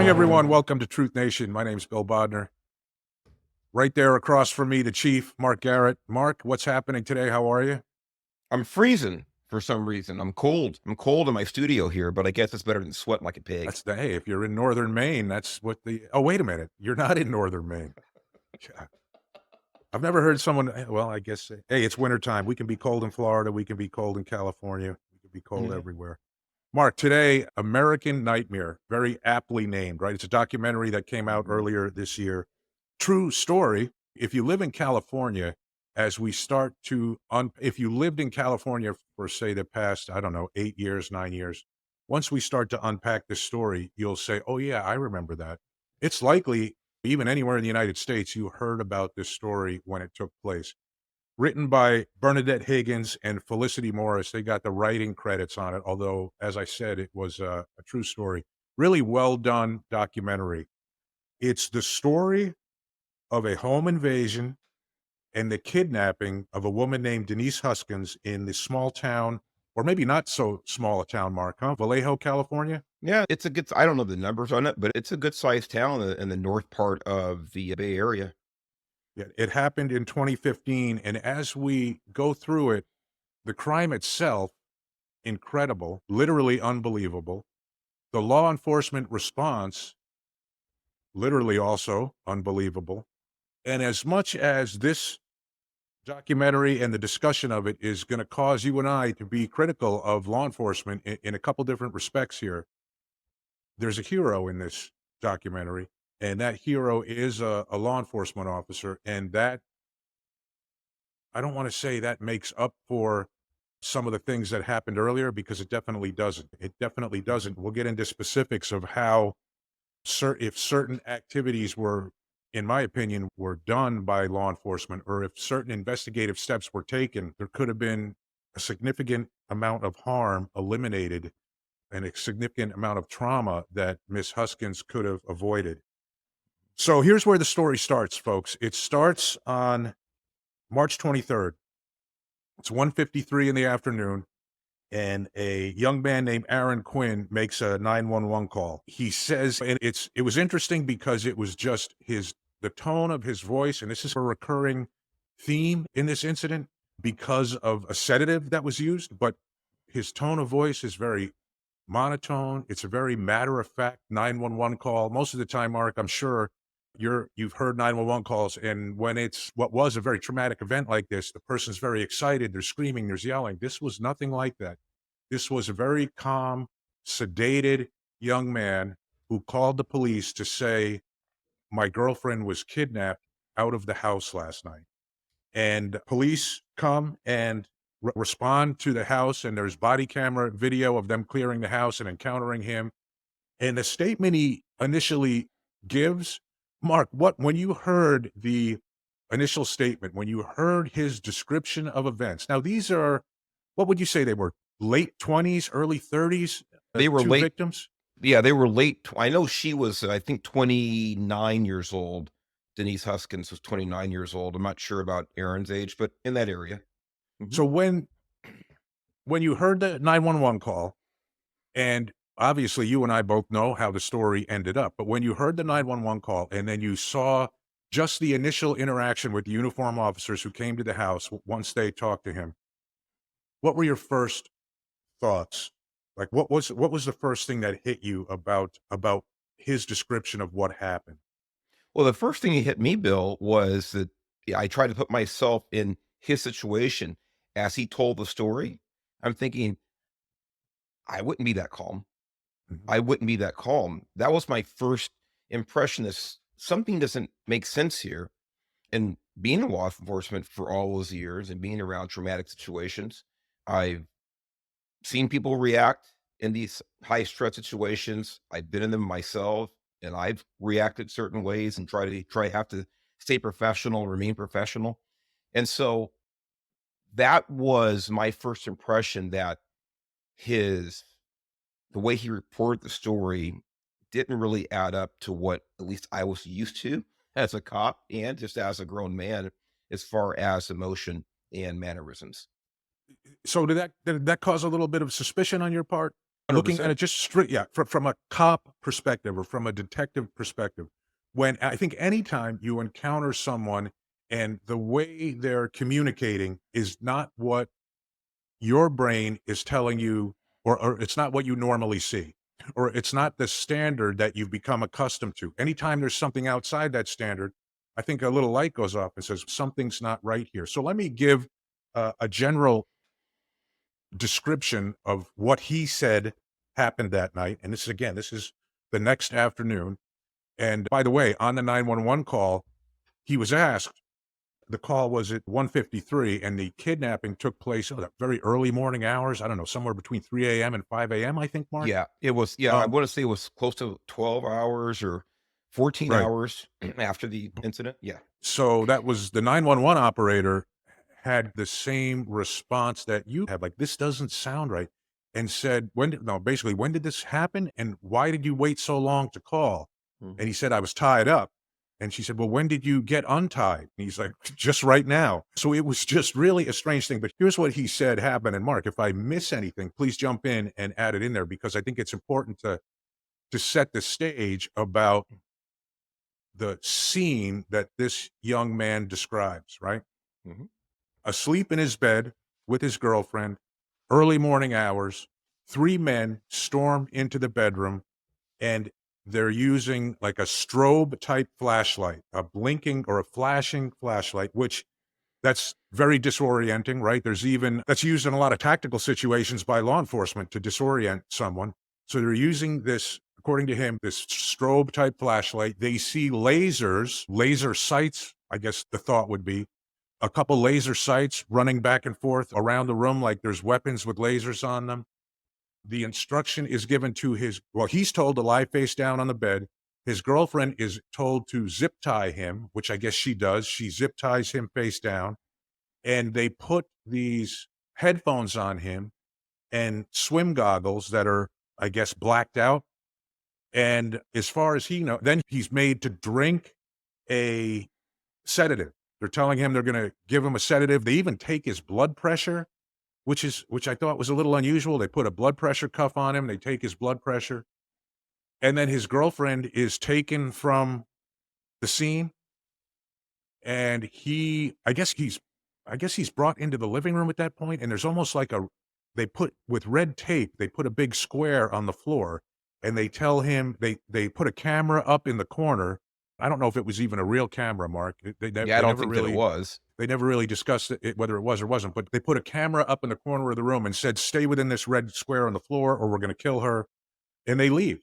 morning, everyone. Welcome to Truth Nation. My name's Bill Bodner. Right there across from me, the chief, Mark Garrett. Mark, what's happening today? How are you? I'm freezing for some reason. I'm cold. I'm cold in my studio here, but I guess it's better than sweating like a pig. Hey, if you're in northern Maine, that's what oh, wait a minute. You're not in northern Maine. Yeah. I've never heard someone, well, I guess, hey, it's wintertime. We can be cold in Florida. We can be cold in California. We can be cold Mhm. everywhere. Mark, today, American Nightmare, very aptly named, right? It's a documentary that came out Mhm. earlier this year. True story. If you live in California, as we start to, if you lived in California for, say, the past, I don't know, 8 years, 9 years, once we start to unpack this story, you'll say, oh, yeah, I remember that. It's likely, even anywhere in the United States, you heard about this story when it took place. Written by Bernadette Higgins and Felicity Morris. They got the writing credits on it, although, as I said, it was a true story. Really well done documentary. It's the story of a home invasion and the kidnapping of a woman named Denise Huskins in the small town, or maybe not so small a town, Mark, huh? Vallejo, California? Yeah, it's a good I don't know the numbers on it, but it's a good sized town in the north part of the Bay Area. Yeah, it happened in 2015. And as we go through it, the crime itself, incredible, literally unbelievable. The law enforcement response, literally also unbelievable. And as much as this documentary and the discussion of it is going to cause you and I to be critical of law enforcement in a couple different respects here, there's a hero in this documentary, and that hero is a law enforcement officer. And that, I don't want to say that makes up for some of the things that happened earlier, because it definitely doesn't. It definitely doesn't. We'll get into specifics of how if certain activities were, in my opinion, were done by law enforcement, or if certain investigative steps were taken, there could have been a significant amount of harm eliminated and a significant amount of trauma that Miss Huskins could have avoided. So here's where the story starts, folks. It starts on March 23rd. It's 1:53 in the afternoon, and a young man named Aaron Quinn makes a 911 call. He says, and it was interesting because it was just the tone of his voice, and this is a recurring theme in this incident because of a sedative that was used, but his tone of voice is very monotone. It's a very matter of fact 911 call. Most of the time, Mark, I'm sure you've heard 911 calls, and when it's what was a very traumatic event like this, the person's very excited, they're screaming, there's yelling. This was nothing like that. This was a very calm, sedated young man who called the police to say, my girlfriend was kidnapped out of the house last night. And police come and respond to the house, and there's body camera video of them clearing the house and encountering him. And the statement he initially gives, Mark, when you heard the initial statement, when you heard his description of events, now these are, what would you say they were? Late 20s, early 30s, They were two late. victims? Yeah, they were late. I know she was, I think, 29 years old. Denise Huskins was 29 years old. I'm not sure about Aaron's age, but in that area. Mhm. So when you heard the 911 call, and obviously you and I both know how the story ended up, but when you heard the 911 call and then you saw just the initial interaction with the uniform officers who came to the house once they talked to him, what were your first thoughts? Like, what was the first thing that hit you about his description of what happened? Well, the first thing that hit me, Bill, was that yeah, I tried to put myself in his situation as he told the story. I'm thinking, I wouldn't be that calm. Mhm. I wouldn't be that calm. That was my first impression is something doesn't make sense here. And being in law enforcement for all those years and being around traumatic situations, I've seen people react in these high stress situations. I've been in them myself and I've reacted certain ways and try have to stay professional, remain professional. And so that was my first impression that his the way he reported the story didn't really add up to what at least I was used to as a cop and just as a grown man as far as emotion and mannerisms. So did that cause a little bit of suspicion on your part? looking at 100%. it just straight, yeah, from a cop perspective or from a detective perspective, when I think anytime you encounter someone and the way they're communicating is not what your brain is telling you, or it's not what you normally see, or it's not the standard that you've become accustomed to. Anytime there's something outside that standard, I think a little light goes off and says something's not right here. So let me give a general description of what he said happened that night. And this is, again, this is the next afternoon. And by the way, on the 911 call, he was asked, the call was at 1:53, and the kidnapping took place at very early morning hours. I don't know, somewhere between 3 a.m. and 5 a.m., I think, Mark. Yeah, it was I Um, wanna say it was close to 12 hours or 14 right. hours after the incident. Yeah. So that was the 911 operator had the same response that you had, like, "This doesn't sound right," and said, "When did," no, basically, "When did this happen, and why did you wait so long to call?" And Mhm. he said, "I was tied up." And she said, "Well, when did you get untied?" And he's like, "Just right now." So it was just really a strange thing, but here's what he said happened, and Mark, if I miss anything, please jump in and add it in there because I think it's important to set the stage about the scene that this young man describes, right? Mhm. Asleep in his bed with his girlfriend, early morning hours, 3 men storm into the bedroom, and they're using, like, a strobe type flashlight, a blinking or a flashing flashlight, which that's very disorienting, right? There's even that's used in a lot of tactical situations by law enforcement to disorient someone. So they're using this, according to him, this strobe type flashlight. They see lasers, laser sights, I guess the thought would be, a couple laser sights running back and forth around the room like there's weapons with lasers on them. The instruction is given to his, well, he's told to lie face down on the bed. His girlfriend is told to zip tie him, which I guess she does. She zip ties him face down, and they put these headphones on him and swim goggles that are, I guess, blacked out. And as far as he knows, then he's made to drink a sedative. They're telling him they're gonna give him a sedative. They even take his blood pressure, which I thought was a little unusual. They put a blood pressure cuff on him, they take his blood pressure, and then his girlfriend is taken from the scene, and I guess he's brought into the living room at that point, and there's almost like a they put with red tape, they put a big square on the floor, and they tell him they put a camera up in the corner. I don't know if it was even a real camera, Mark. Yeah, I They don't never think that it really was. discussed whether it was or wasn't, but they put a camera up in the corner of the room and said, "Stay within this red square on the floor, or we're gonna kill her," and they leave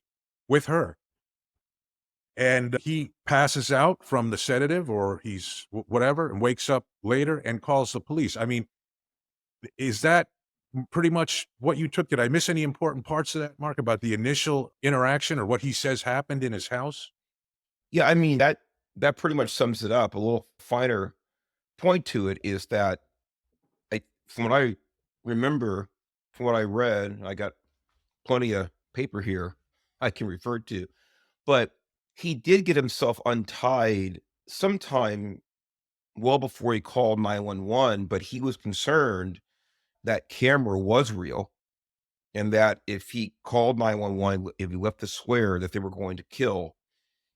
with her. And he passes out from the sedative, or he's whatever, and wakes up later and calls the police. I mean, is that pretty much what you took? Did I miss any important parts of that, Mark, about the initial interaction or what he says happened in his house? Yeah, I mean, that pretty much sums it up. A little finer point to it is that from what I remember, from what I read, I got plenty of paper here I can refer to, but he did get himself untied sometime well before he called 911, but he was concerned that camera was real and that if he called 911, if he left the square that they were going to kill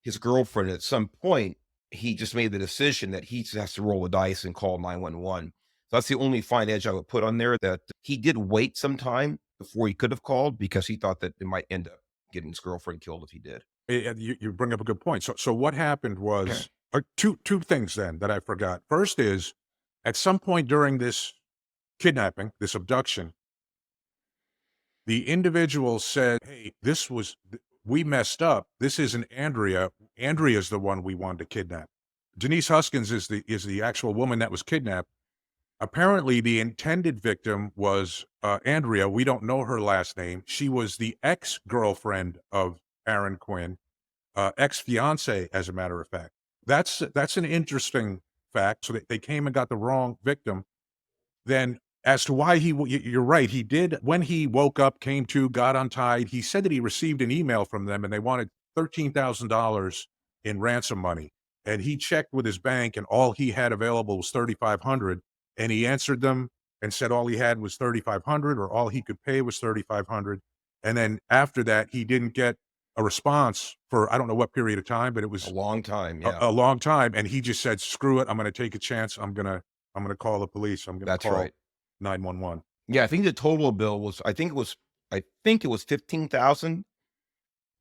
his girlfriend at some point, he just made the decision that he just has to roll the dice and call 911. So that's the only fine edge I would put on there, that he did wait some time before he could have called because he thought that it might end up getting his girlfriend killed if he did. You bring up a good point. So what happened was two things then that I forgot. First is, at some point during this kidnapping, this abduction, the individual said, "Hey, we messed up. This isn't Andrea. Andrea's the one we wanted to kidnap." Denise Huskins is the actual woman that was kidnapped. Apparently, the intended victim was Andrea. We don't know her last name. She was the ex-girlfriend of Aaron Quinn, ex-fiance, as a matter of fact. That's an interesting fact. So they came and got the wrong victim. Then, as to why you're right, he did, when he woke up, came to, got untied, he said that he received an email from them and they wanted $13,000 in ransom money. And he checked with his bank and all he had available was 3,500, and he answered them and said all he had was 3,500, or all he could pay was 3,500. And then after that, he didn't get a response for I don't know what period of time, but it A was long time. a, Yeah, a long time. And he just said, "Screw it! I'm going to take a chance. I'm gonna call the police. I'm going to that's call right. 911." Yeah, I think the total bill was, I think it was 15,000,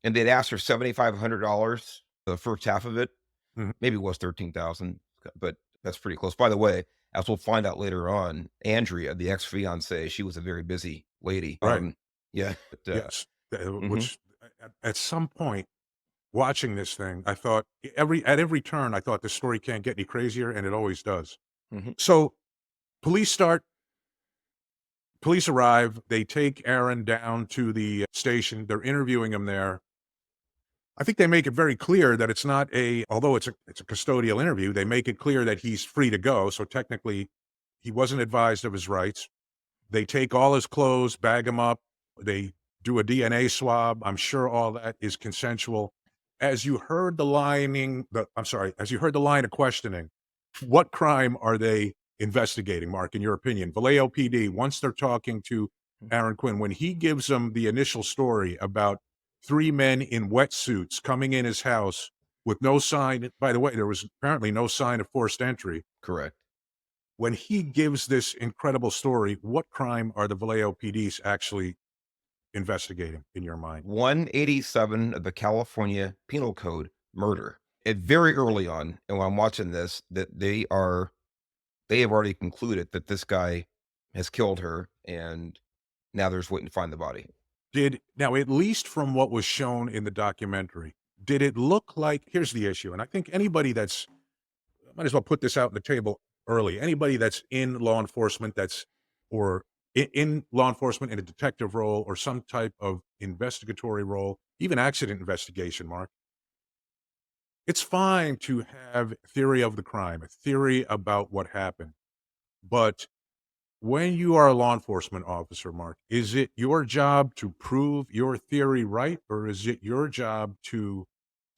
and they'd asked for $7,500 for the first half of it. Mhm. Maybe it was 13,000, but that's pretty close. By the way, as we'll find out later on, Andrea, the ex-fiancée, she was a very busy lady. Right. Yeah, but, Yes. mhm, Which at some point watching this thing, I thought at every turn, I thought the story can't get any crazier, and it always does. mhm, So police start police arrive, they take Aaron down to the station, they're interviewing him there. I think they make it very clear that it's not although it's a custodial interview, they make it clear that he's free to go, so technically, he wasn't advised of his rights. They take all his clothes, bag him up, they do a DNA swab, I'm sure all that is consensual. As you heard the line of questioning, what crime are they investigating, Mark, in your opinion? Vallejo PD, once they're talking to mhm, Aaron Quinn, when he gives them the initial story about 3 men in wetsuits coming in his house with no sign by the way, there was apparently no sign of forced entry. correct. When he gives this incredible story, what crime are the Vallejo PDs actually investigating in your mind? 187 of the California Penal Code, murder. And very early on, and when I'm watching this, that they have already concluded that this guy has killed her, and now they're just waiting to find the body. At least from what was shown in the documentary, did it look like here's the issue, and I think anybody that's might as well put this out on the table early. Anybody that's in law enforcement or in law enforcement in a detective role or some type of investigatory role, even accident investigation, Mark, it's fine to have theory of the crime, a theory about what happened. But when you are a law enforcement officer, Mark, is it your job to prove your theory right, or is it your job to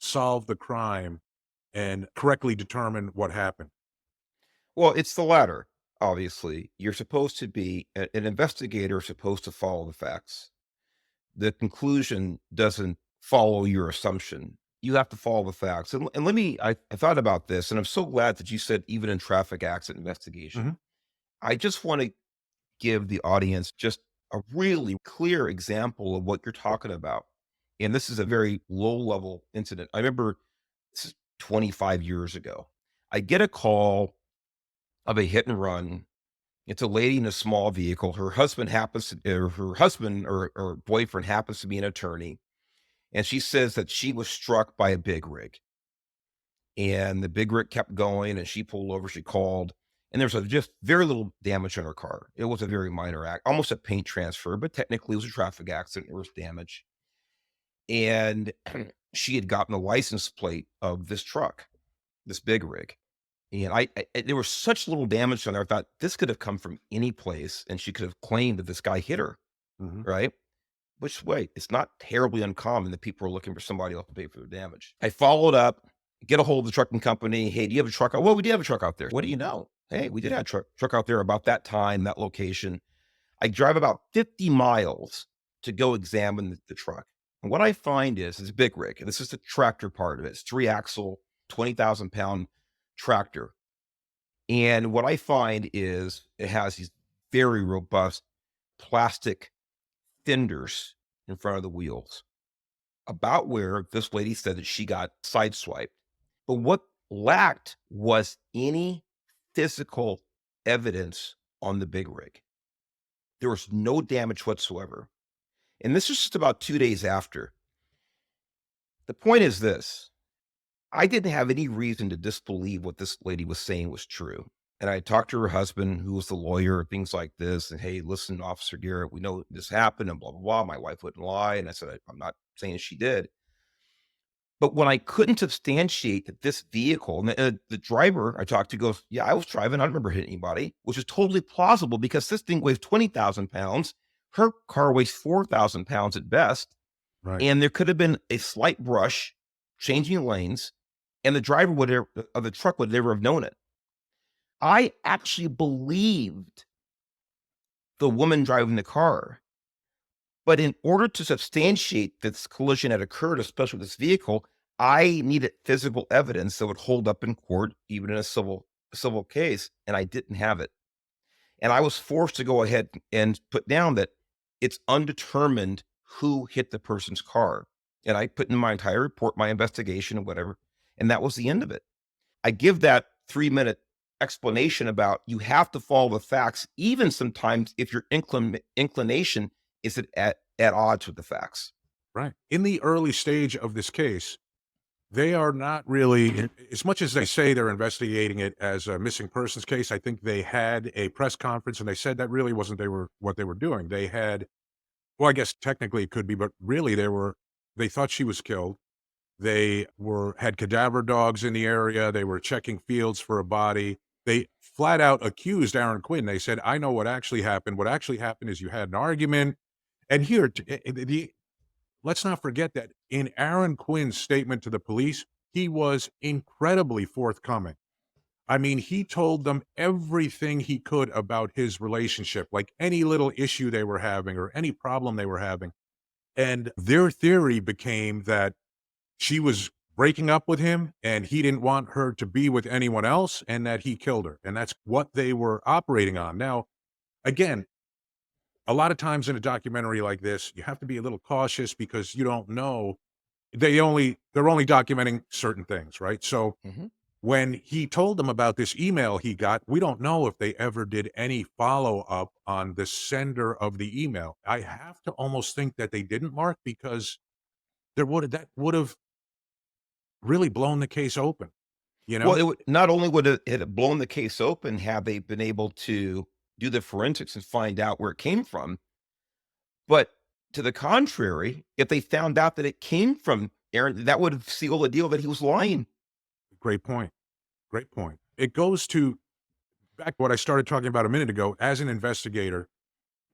solve the crime and correctly determine what happened? Well, it's the latter, obviously. You're supposed to be an investigator is supposed to follow the facts. The conclusion doesn't follow your assumption. You have to follow the facts. And let me, I thought about this, and I'm so glad that you said even in traffic accident investigation. Mhm. I just want to give the audience just a really clear example of what you're talking about. And this is a very low level incident. I remember this is 25 years ago. I get a call of a hit and run. It's a lady in a small vehicle. Her husband or boyfriend happens to be an attorney. And she says that she was struck by a big rig, and the big rig kept going, and she pulled over. She called, and there's just very little damage on her car. It was a very minor act, almost a paint transfer, but technically it was a traffic accident. There was damage. And she had gotten the license plate of this truck, this big rig. And there was such little damage on there. I thought this could have come from any place, and she could have claimed that this guy hit her, Mhm. right? Which way? It's not terribly uncommon that people are looking for somebody else to pay for their damage. I followed up, get a hold of the trucking company. Hey, do you have a truck? Well, we did have a truck out there. What do you know? Hey, we did have a truck out there about that time, that location. I drive about 50 miles to go examine the truck. And what I find is it's a big rig. This is the tractor part of it. It's 3-axle, 20,000 pound tractor. And what I find is it has these very robust plastic fenders in front of the wheels, about where this lady said that she got sideswiped. But what lacked was any physical evidence on the big rig. There was no damage whatsoever. And this was just about 2 days after. The point is this: I didn't have any reason to disbelieve what this lady was saying was true. And I talked to her husband, who was the lawyer, things like this. And hey, listen, Officer Garrett, we know this happened and blah, blah, blah. My wife wouldn't lie. And I said, I'm not saying she did. But when I couldn't substantiate that this vehicle, and the driver I talked to goes, yeah, I was driving. I don't remember hitting anybody, which is totally plausible because this thing weighs 20,000 pounds. Her car weighs 4,000 pounds at best. Right. And there could have been a slight brush, changing lanes, and the driver of the truck would never have known it. I actually believed the woman driving the car, But in order to substantiate this collision had occurred, especially with this vehicle, I needed physical evidence that would hold up in court, even in a civil case, and I didn't have it. And I was forced to go ahead and put down that it's undetermined who hit the person's car. And I put in my entire report, my investigation and whatever, and that was the end of it. I give that 3-minute explanation about you have to follow the facts, even sometimes if your inclination is at odds with the facts. Right. In the early stage of this case, they are not really, as much as they say they're investigating it as a missing persons case. I think they had a press conference and they said that really wasn't what they were doing. They had, well, I guess technically it could be, but really they thought she was killed. They had cadaver dogs in the area. They were checking fields for a body. They flat out accused Aaron Quinn. They said, "I know what actually happened. What actually happened is you had an argument." And here, let's not forget that in Aaron Quinn's statement to the police, he was incredibly forthcoming. I mean, he told them everything he could about his relationship, like any little issue they were having or any problem they were having. And their theory became that she was breaking up with him and he didn't want her to be with anyone else and that he killed her. And that's what they were operating on. Now, again, a lot of times in a documentary like this, you have to be a little cautious because you don't know. They're only documenting certain things, right? So Mhm. when he told them about this email he got, we don't know if they ever did any follow-up on the sender of the email. I have to almost think that they didn't, Mark, because that would have really blown the case open, you Well, know? not only would it have blown the case open had they been able to do the forensics and find out where it came from, but to the contrary, if they found out that it came from Aaron, that would have sealed the deal that he was lying. Great point. Great point. It goes to back to what I started talking about a minute ago. As an investigator,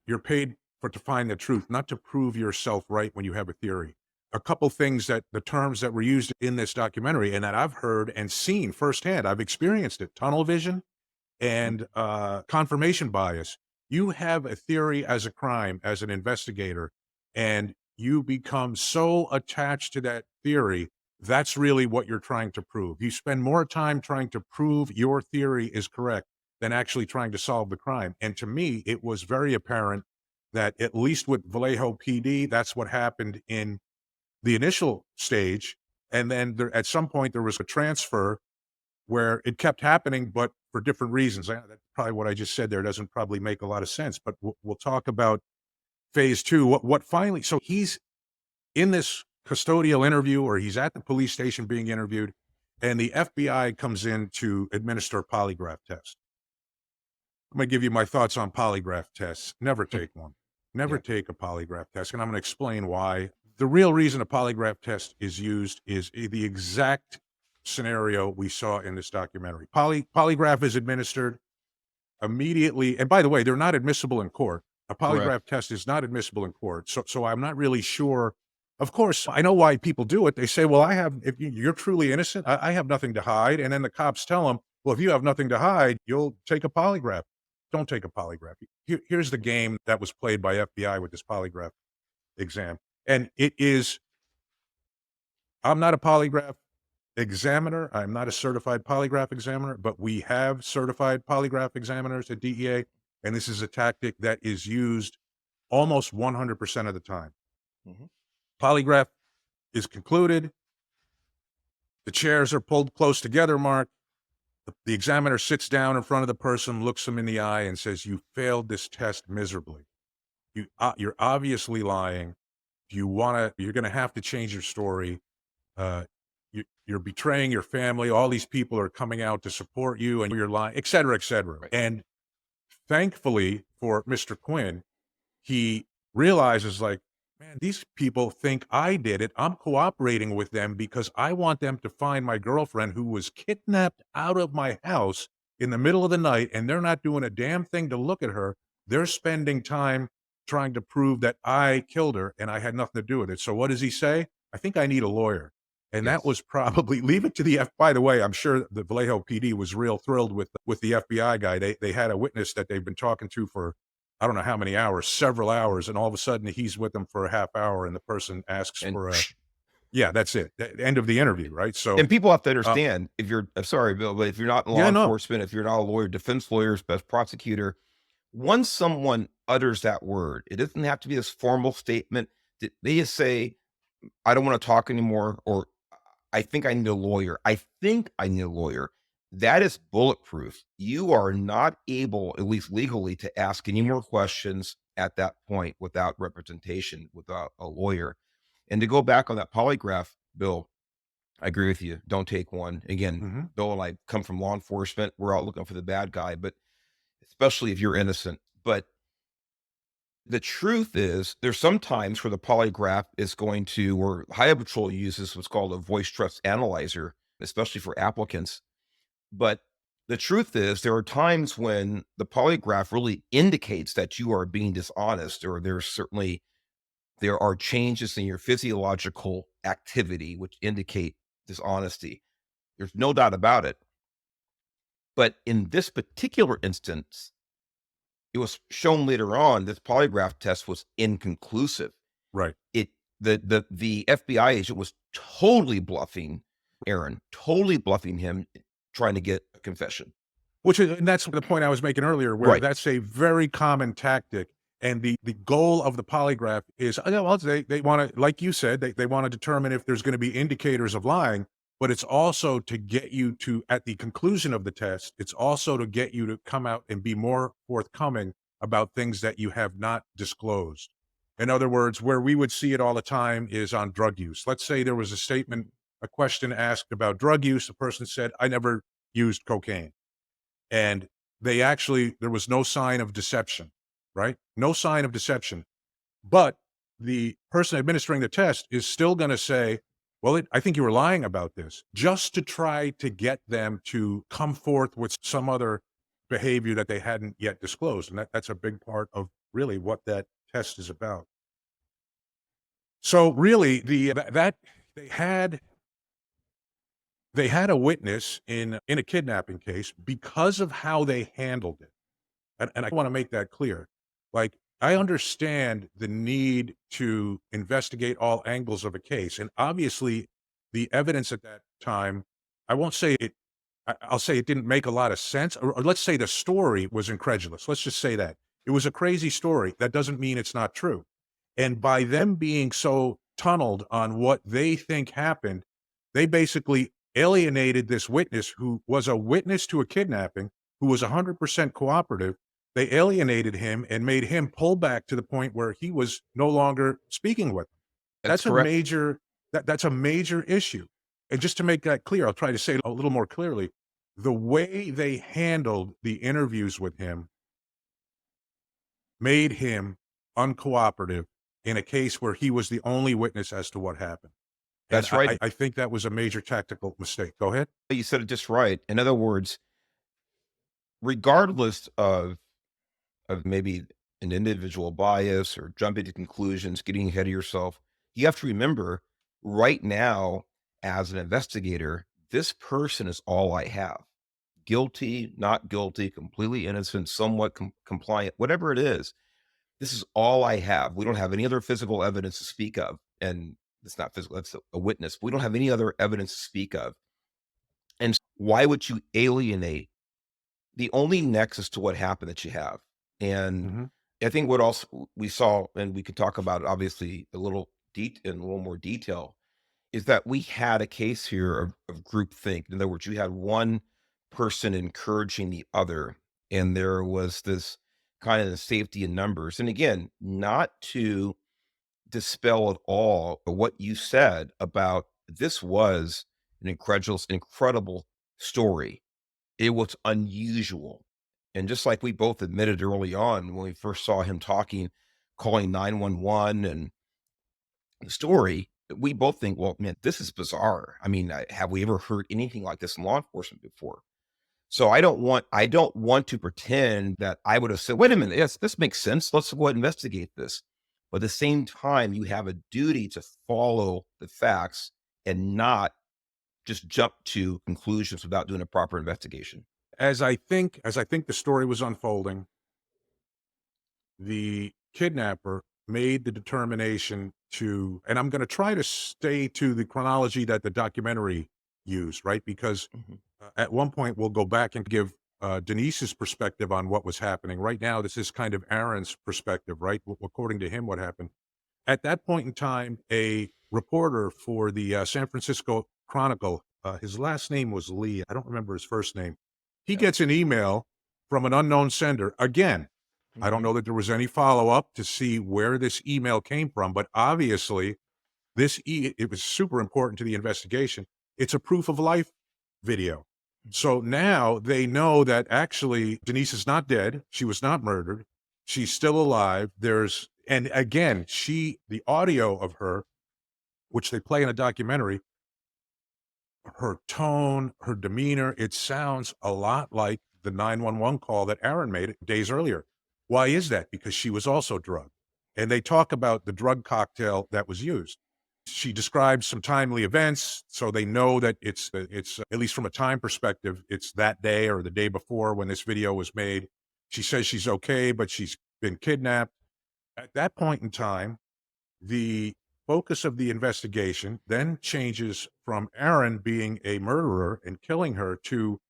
you're paid to find the truth, not to prove yourself right when you have a theory. A couple things that the terms that were used in this documentary and that I've heard and seen firsthand, I've experienced it, tunnel vision Mhm. and confirmation bias. You have a theory as a crime, as an investigator, and you become so attached to that theory. That's really what you're trying to prove. You spend more time trying to prove your theory is correct than actually trying to solve the crime. And to me, it was very apparent that at least with Vallejo PD, that's what happened in the initial stage. And then at some point, there was a transfer where it kept happening, but for different reasons. That's probably what I just said there doesn't probably make a lot of sense, but we'll talk about phase two. What finally, so he's in this custodial interview or he's at the police station being interviewed, and the FBI comes in to administer a polygraph test. I'm going to give you my thoughts on polygraph tests. Never take one. Never Yeah. take a polygraph test. And I'm going to explain why. The real reason a polygraph test is used is the exact scenario we saw in this documentary. Polygraph is administered immediately. And by the way, they're not admissible in court. A Correct. polygraph test is not admissible in court. So I'm not really sure. Of course, I know why people do it. They say, well, if you're truly innocent, I have nothing to hide. And then the cops tell them, well, if you have nothing to hide, you'll take a polygraph. Don't take a polygraph. Here's the game that was played by FBI with this polygraph exam. And it is, I'm not a polygraph examiner. I'm not a certified polygraph examiner, but we have certified polygraph examiners at DEA. And this is a tactic that is used almost 100% of the time. Mhm. Polygraph is concluded. The chairs are pulled close together, Mark. The examiner sits down in front of the person, looks them in the eye, and says, "You failed this test miserably. You're obviously lying. You're going to have to change your story. Uh, you're betraying your family. All these people are coming out to support you, and you're lying, et cetera, et cetera." Right. And thankfully for Mr. Quinn, he realizes like, man, these people think I did it. I'm cooperating with them because I want them to find my girlfriend who was kidnapped out of my house in the middle of the night, and they're not doing a damn thing to look at her. They're spending time trying to prove that I killed her and I had nothing to do with it. So what does he say? I think I need a lawyer. And that Yes. was probably leave it to the by the way, I'm sure the Vallejo PD was real thrilled with the FBI guy. They had a witness that they've been talking to for I don't know how many hours, several hours, and all of a sudden he's with them for a half hour and the person asks And for a yeah, that's it. The end of the interview, right? So, and people have to uh, understand, if you're I'm sorry, Bill, but if you're not in law yeah, no. enforcement, if you're not a lawyer, defense lawyers, best prosecutor, once someone utters that word, it doesn't have to be this formal statement. They just say, "I don't wanna talk anymore," or "I think I need a lawyer. I think I need a lawyer." That is bulletproof. You are not able, at least legally, to ask any more questions at that point without representation, without a lawyer. And to go back on that polygraph, Bill, I agree with you. Don't take one. Again, Mhm. Bill and I come from law enforcement. We're out looking for the bad guy, but especially if you're innocent. But the truth is, there's some times where the polygraph is going to, or Highway Patrol uses what's called a voice trust analyzer, especially for applicants. But the truth is, there are times when the polygraph really indicates that you are being dishonest, or there are changes in your physiological activity which indicate dishonesty. There's no doubt about it. But in this particular instance, it was shown later on this polygraph test was inconclusive. Right. It the FBI agent was totally bluffing Aaron, totally bluffing him, trying to get a confession. Which is and that's the point I was making earlier, where Right. that's a very common tactic, and the goal of the polygraph is, yeah, well, they wanna like you said, they wanna determine if there's gonna be indicators of lying, but it's also to get you to at the conclusion of the test, it's also to get you to come out and be more forthcoming about things that you have not disclosed. In other words, where we would see it all the time is on drug use. Let's say there was a question asked about drug use, the person said, "I never used cocaine." And there was no sign of deception, right? No sign of deception. But the person administering the test is still going to say, well, I think you were lying about this, just to try to get them to come forth with some other behavior that they hadn't yet disclosed. And that's a big part of really what that test is about. So really that they had they had a witness in a kidnapping case because of how they handled it. And I wanna make that clear. Like, I understand the need to investigate all angles of a case, and obviously, the evidence at that time, I won't say it I'll say it didn't make a lot of sense, or let's say the story was incredulous. Let's just say that. It was a crazy story. That doesn't mean it's not true. And by them being so tunneled on what they think happened, they basically alienated this witness who was a witness to a kidnapping, who was 100% cooperative. They alienated him and made him pull back to the point where he was no longer speaking with them. That's That's a correct. major that's a major issue. And just to make that clear, I'll try to say it a little more clearly. The way they handled the interviews with him made him uncooperative in a case where he was the only witness as to what happened. And That's right. I think that was a major tactical mistake. Go ahead. You said it just right. In other words, regardless of maybe an individual bias or jumping to conclusions, getting ahead of yourself, you have to remember right now, as an investigator, this person is all I have. Guilty, not guilty, completely innocent, somewhat compliant, whatever it is. This is all I have. We don't have any other physical evidence to speak of. And it's not physical, that's a witness. We don't have any other evidence to speak of. And why would you alienate the only nexus to what happened that you have? And Mhm. I think what else we saw, and we could talk about it obviously in a little more detail, is that we had a case here of groupthink. In other words, you had one person encouraging the other, and there was this kind of safety in numbers. And again, not to dispel at all what you said about this was an incredible story. It was unusual. And just like we both admitted early on when we first saw him talking, calling 911 and the story, we both think, well, man, this is bizarre. I mean, have we ever heard anything like this in law enforcement before? So I don't want to pretend that I would have said, wait a minute, yes, this makes sense. Let's go ahead and investigate this. But at the same time, you have a duty to follow the facts and not just jump to conclusions without doing a proper investigation. As I think the story was unfolding, the kidnapper made the determination to, and I'm going to try to stay to the chronology that the documentary used, right? Because Mhm. at one point we'll go back and give Denise's perspective on what was happening. Right now, this is kind of Aaron's perspective, right? According to him, what happened. At that point in time, a reporter for the San Francisco Chronicle, his last name was Lee. I don't remember his first name. He Yeah. gets an email from an unknown sender. Again, I don't Mhm. know that there was any follow up to see where this email came from, but obviously, it was super important to the investigation. It's a proof of life video. Mhm. So now they know that actually Denise is not dead. She was not murdered. She's still alive. And again, the audio of her, which they play in a documentary, her tone, her demeanor, it sounds a lot like the 911 call that Aaron made days earlier. Why is that? Because she was also drugged. And they talk about the drug cocktail that was used. She describes some timely events, so they know that it's at least from a time perspective, it's that day or the day before when this video was made. She says she's okay, but she's been kidnapped. At that point in time, the focus of the investigation then changes from Aaron being a murderer and killing her to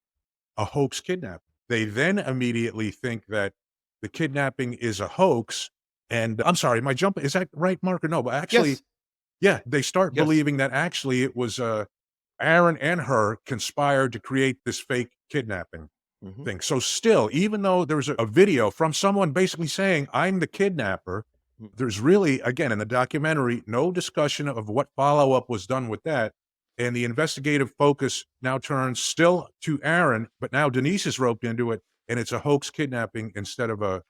a hoax kidnapping. They then immediately think that the kidnapping is a hoax. And I'm sorry, my jump is that right, Mark, or no? But actually, Yes. yeah, they start Yes. believing that actually it was Aaron and her conspired to create this fake kidnapping Mhm. thing. So still, even though there's a video from someone basically saying, "I'm the kidnapper," Mhm. there's really, again, in the documentary, no discussion of what follow-up was done with that, and the investigative focus now turns still to Aaron, but now Denise is roped into it, and it's a hoax kidnapping instead of a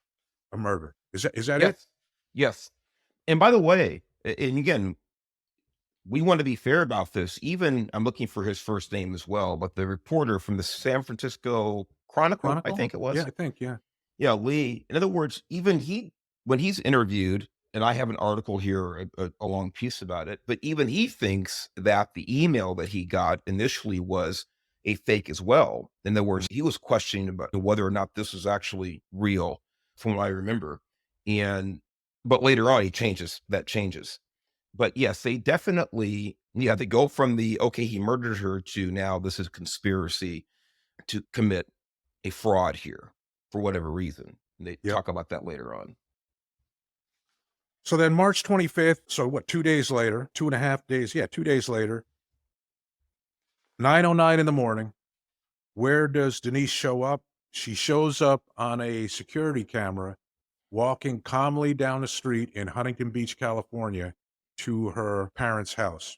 murder. Is that it? Yes. Yes. And by the way, and again, we want to be fair about this. Even I'm looking for his first name as well, but the reporter from the San Francisco Chronicle, I Chronicle? think it Yeah, was. I think, yeah. Yeah, Lee. In other words, even when he's interviewed, and I have an article here, a long piece about it, but even he thinks that the email that he got initially was a fake as well. In other Mhm. words, he was questioning about whether or not this was actually real, from what I remember. And but later on, that changes. But yes, they definitely, yeah, they go from the okay, he murdered her to now this is conspiracy to commit a fraud here for whatever reason. And they Yep. talk about that later on. So then March 25th, so what, 2 days later, 2.5 days, yeah, 2 days later, 9:09 in the morning. Where does Denise show up? She shows up on a security camera walking calmly down the street in Huntington Beach, California, to her parents' house.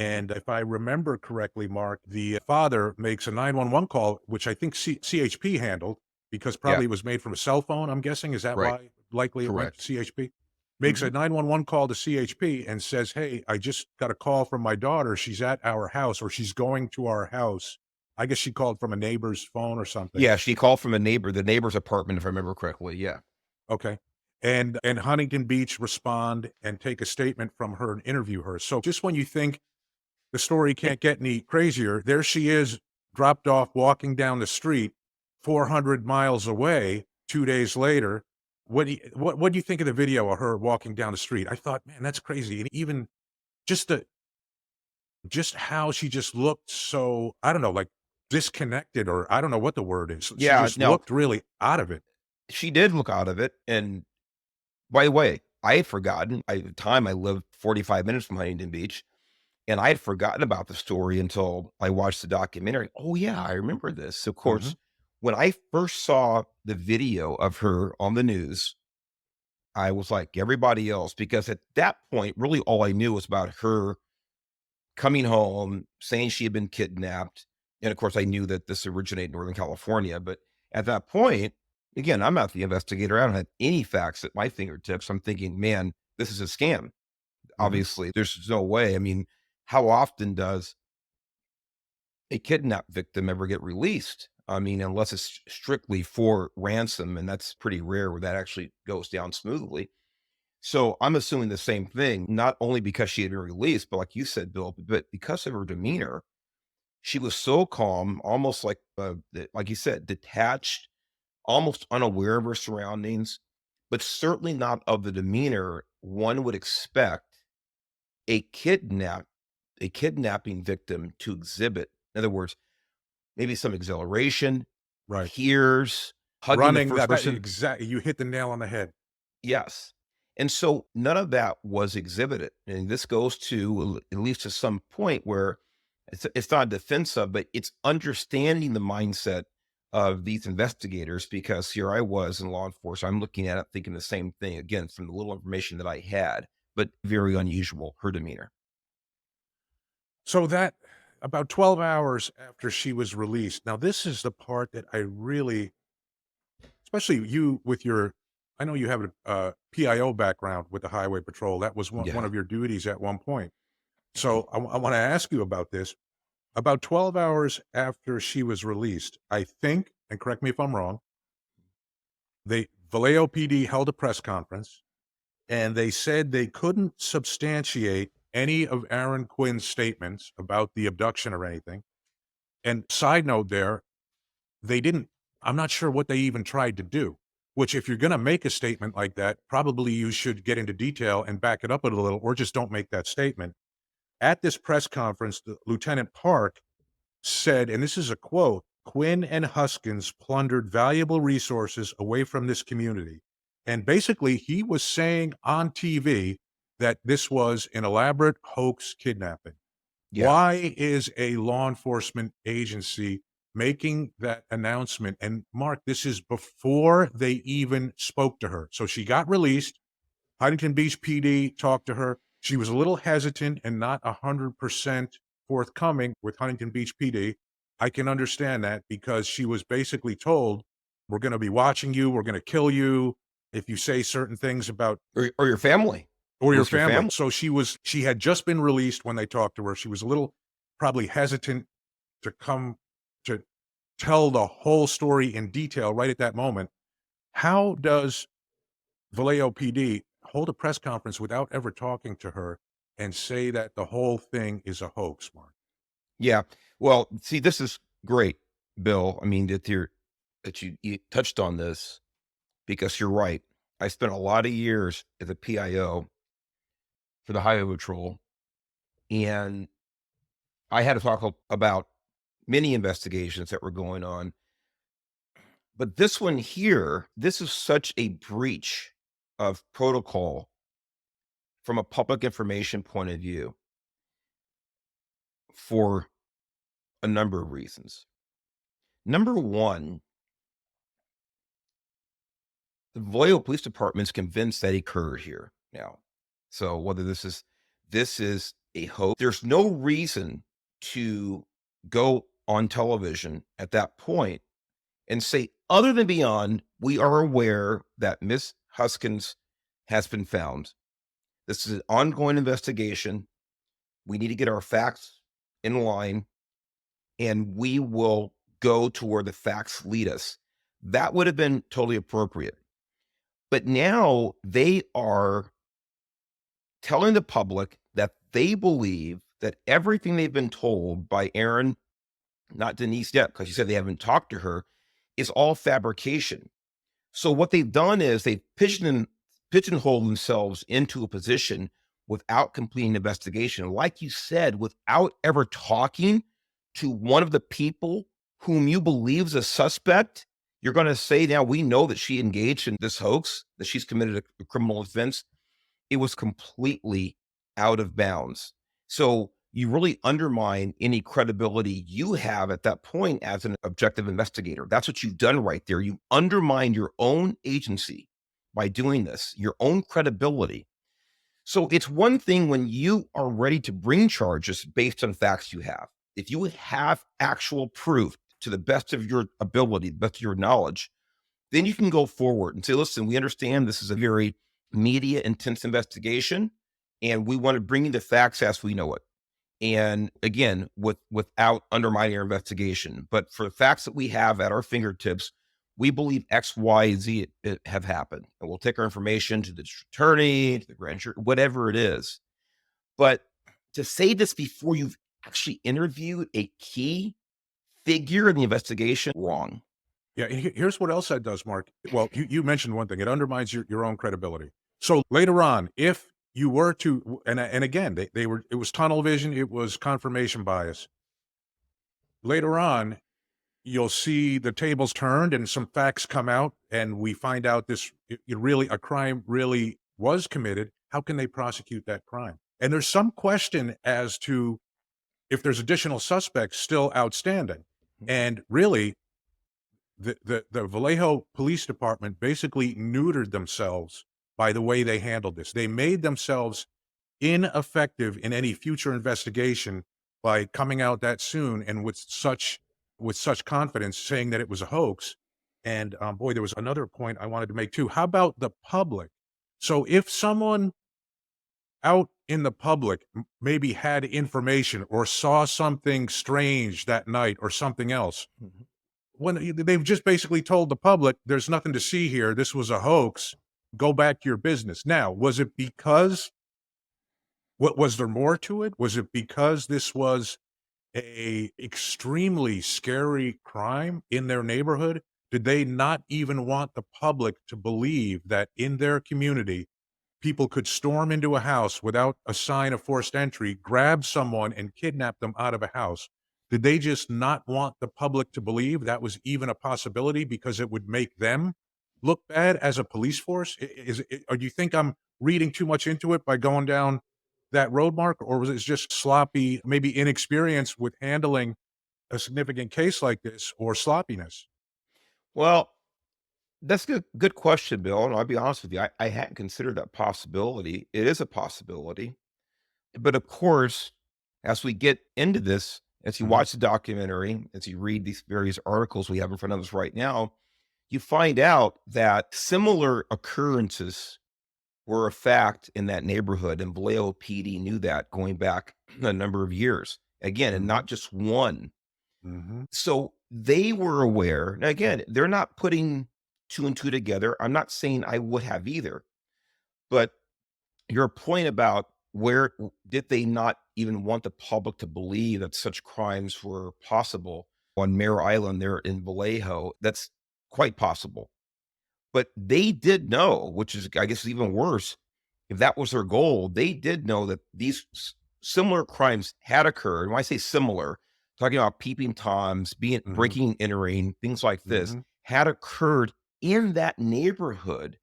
Mhm. And if I remember correctly, Mark, the father makes a 911 call, which I think CHP handled because Yeah, probably it was made from a cell phone. I'm guessing. Is that right. why likely it went to Correct. CHP? Makes a Mhm. 911 call to CHP and says, "Hey, I just got a call from my daughter. She's at our house or she's going to our house." I guess she called from a neighbor's phone or something. Yeah, she called from the neighbor's apartment, if I remember correctly. Yeah. Okay. And Huntington Beach respond and take a statement from her and interview her. So just when you think the story It, can't get any crazier, there she is, dropped off, walking down the street 400 miles away 2 days later. What do you think of the video of her walking down the street? I thought, "Man, that's crazy." And even just the just how she just looked so, I don't know, like, disconnected, or I don't know what the word is. She yeah, just no, looked really out of it. she did look out of it. And by the way, I had forgotten. At the time, I lived 45 minutes from Huntington Beach, and I had forgotten about the story until I watched the documentary. Oh, yeah, I remember this. Of Mhm. course, when I first saw the video of her on the news, I was like everybody else, because at that point, really all I knew was about her coming home, saying she had been kidnapped. And of course, I knew that this originated in Northern California. But at that point, again, I'm not the investigator. I don't have any facts at my fingertips. I'm thinking, man, this is a scam. Mhm. Obviously, there's no way. I mean, how often does a kidnap victim ever get released? I mean, unless it's strictly for ransom, and that's pretty rare where that actually goes down smoothly. So I'm assuming the same thing, not only because she had been released, but like you said, Bill, but because of her demeanor. She was so calm, almost like you said, detached, almost unaware of her surroundings. but certainly not of the demeanor one would expect a kidnapping victim to exhibit. In other words, maybe some exhilaration, Right. tears, hugging the Running, first that person. exactly, you hit the nail on the head. Yes. And so none of that was exhibited. And this goes to at least to some point where it's not defensive, but it's understanding the mindset of these investigators, because here I was in law enforcement. I'm looking at it thinking the same thing again from the little information that I had, but very unusual, her demeanor. So that about 12 hours after she was released. Now this is the part that I really, especially you with your, I know you have a PIO background with the Highway Patrol. That was one Yeah. of your duties at one point. So I want to ask you about this. About 12 hours after she was released, I think, and correct me if I'm wrong, Vallejo PD held a press conference and they said they couldn't substantiate any of Aaron Quinn's statements about the abduction or anything. And side note there, they didn't, I'm not sure what they even tried to do, which if you're going to make a statement like that, probably you should get into detail and back it up a little, or just don't make that statement. At this press conference, Lieutenant Park said, and this is a quote, Quinn and Huskins plundered valuable resources away from this community. And basically, he was saying on TV that this was an elaborate hoax kidnapping. Yeah. Why is a law enforcement agency making that announcement? And Mark, this is before they even spoke to her. So she got released. Huntington Beach PD talked to her. She was a little hesitant and not 100% forthcoming with Huntington Beach PD. I can understand that because she was basically told, we're going to be watching you. We're going to kill you if you say certain things about Or your family. or your List your family. family. So she had just been released when they talked to her. She was a little probably hesitant to come to tell the whole story in detail right at that moment. How does Vallejo PD hold a press conference without ever talking to her and say that the whole thing is a hoax, Mark? Yeah. Well, see, this is great, Bill. I mean, that you touched on this, because you're right. I spent a lot of years as a PIO for the Highway Patrol, and I had to talk about many investigations that were going on. But this one here, this is such a breach of protocol from a public information point of view for a number of reasons. Number one, the Vallejo Police Department is convinced that it occurred here now. So whether this is a hoax, there's no reason to go on television at that point and say, other than beyond, we are aware that Miss Huskins has been found. This is an ongoing investigation. We need to get our facts in line, and we will go to where the facts lead us. That would have been totally appropriate. But now they are telling the public that they believe that everything they've been told by Aaron, not Denise yet, because she said they haven't talked to her, is all fabrication. So what they've done is they've pigeonholed themselves into a position without completing investigation. Like you said, without ever talking to one of the people whom you believe is a suspect, you're going to say, now we know that she engaged in this hoax, that she's committed a criminal offense. It was completely out of bounds. So you really undermine any credibility you have at that point as an objective investigator. That's what you've done right there. You undermine your own agency by doing this, your own credibility. So it's one thing when you are ready to bring charges based on facts you have. If you have actual proof to the best of your ability, the best of your knowledge, then you can go forward and say, listen, we understand this is a very media intense investigation, and we want to bring you the facts as we know it. And again, without undermining our investigation. But for the facts that we have at our fingertips, we believe X, Y, Z have happened. And we'll take our information to the district attorney, to the grand jury, whatever it is. But to say this before you've actually interviewed a key figure in the investigation, wrong. Yeah, here's what else that does, Mark. Well, you mentioned one thing. It undermines your own credibility. So later on, if you were to, and again, they were, it was tunnel vision, it was confirmation bias. Later on, you'll see the tables turned and some facts come out, and we find out it really, a crime really was committed. How can they prosecute that crime? And there's some question as to if there's additional suspects still outstanding. And really, the Vallejo Police Department basically neutered themselves by the way they handled this. They made themselves ineffective in any future investigation by coming out that soon and with such confidence saying that it was a hoax. And boy, there was another point I wanted to make too. How about the public? So if someone out in the public maybe had information or saw something strange that night or something else, Mhm. when they've just basically told the public, "There's nothing to see here. This was a hoax. Go back to your business." Now, was it because what was there more to it? Was it because this was a extremely scary crime in their neighborhood? Did they not even want the public to believe that in their community, people could storm into a house without a sign of forced entry, grab someone, and kidnap them out of a house? Did they just not want the public to believe that was even a possibility because it would make them look bad as a police force? Or do you think I'm reading too much into it by going down that road, Mark? Or was it just sloppy, maybe inexperience with handling a significant case like this, or sloppiness? Well, that's a good question, Bill. And I'll be honest with you, I hadn't considered that possibility. It is a possibility. But of course, as we get into this, as you Mhm, watch the documentary, as you read these various articles we have in front of us right now, you find out that similar occurrences were a fact in that neighborhood. And Vallejo PD knew that going back a number of years. Again, and mhm, not just one. mhm. So they were aware. Now, again, they're not putting two and two together. I'm not saying I would have either. But your point about where did they not even want the public to believe that such crimes were possible on Mare Island there in Vallejo? That's quite possible. But they did know, which is, I guess, even worse. If that was their goal, they did know that these similar crimes had occurred. When I say similar, talking about peeping toms, being Mhm, breaking and entering, things like this, mhm. had occurred in that neighborhood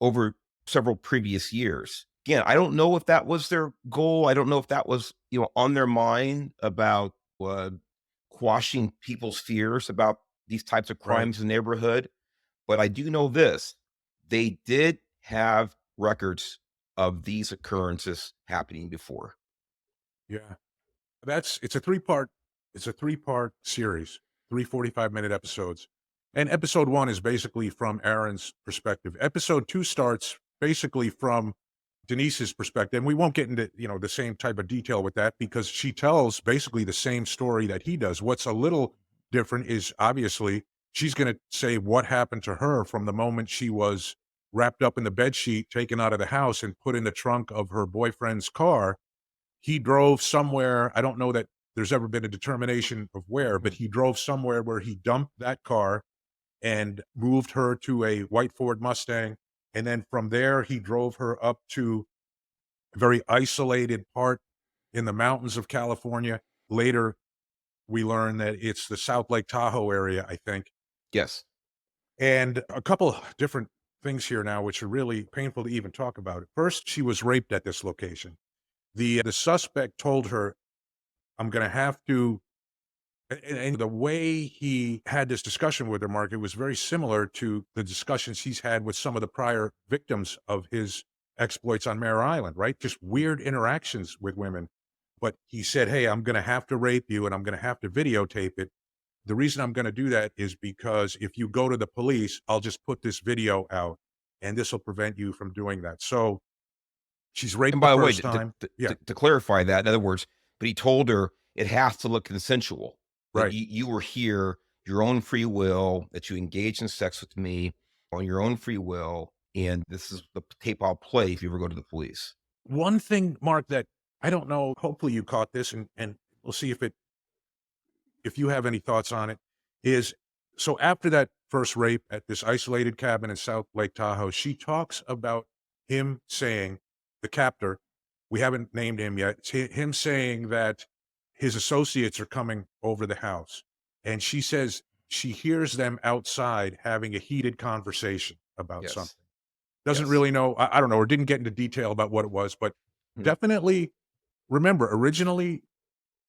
over several previous years. Again, I don't know if that was their goal. I don't know if that was, on their mind about uh, quashing people's fears about these types of Right. crimes in the neighborhood. But I do know this: they did have records of these occurrences happening before. Yeah. It's a three-part series, 3 45-minute episodes. And episode 1 is basically from Aaron's perspective. Episode 2 starts basically from Denise's perspective, and we won't get into, the same type of detail with that because she tells basically the same story that he does. What's a little different is obviously she's gonna say what happened to her from the moment she was wrapped up in the bed sheet, taken out of the house, and put in the trunk of her boyfriend's car. He drove somewhere. I don't know that there's ever been a determination of where, but Mhm. he drove somewhere where he dumped that car and moved her to a white Ford Mustang. And then from there, he drove her up to a very isolated part in the mountains of California. Later, we learn that it's the South Lake Tahoe area, I think. Yes. And a couple different things here now, which are really painful to even talk about. First, she was raped at this location. The suspect told her, "I'm gonna have to." And the way he had this discussion with her, Mark, it was very similar to the discussions he's had with some of the prior victims of his exploits on Mare Island, right? Just weird interactions with women. But he said, "Hey, I'm gonna have to rape you and I'm gonna have to videotape it. The reason I'm gonna do that is because if you go to the police, I'll just put this video out and this will prevent you from doing that." So she's And raped the by the way, first time. Yeah, to clarify that, in other words, but he told her it has to look consensual, that right. you were here, your own free will, that you engaged in sex with me on your own free will, and this is the tape I'll play if you ever go to the police. One thing, Mark, that I don't know, hopefully you caught this and we'll see if you have any thoughts on it, is So after that first rape at this isolated cabin in South Lake Tahoe, she talks about him saying, the captor, we haven't named him yet, it's him saying that his associates are coming over the house. And she says she hears them outside having a heated conversation about Yes. something. Doesn't Yes. really know, I don't know, or didn't get into detail about what it was, but Mhm. definitely remember originally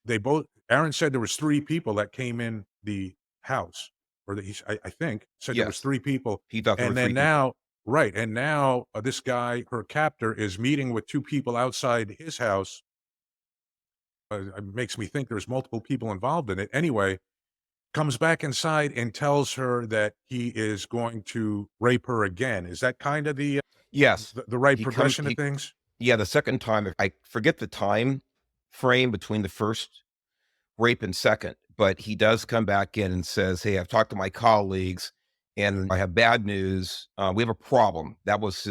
they both Aaron said there was 3 people that came in the house, or that I think, said there was Yes. 3 people, He thought there were and 3 then people. now right, and now, this guy, her captor, is meeting with 2 people outside his house, makes me think there's multiple people involved in it. Anyway, comes back inside and tells her that he is going to rape her again. Is that kinda Yes. the right He comes progression of he things? Yeah, the second time, I forget the time frame between the first rape and second, but he does come back in and says, "Hey, I've talked to my colleagues and I have bad news. We have a problem." That was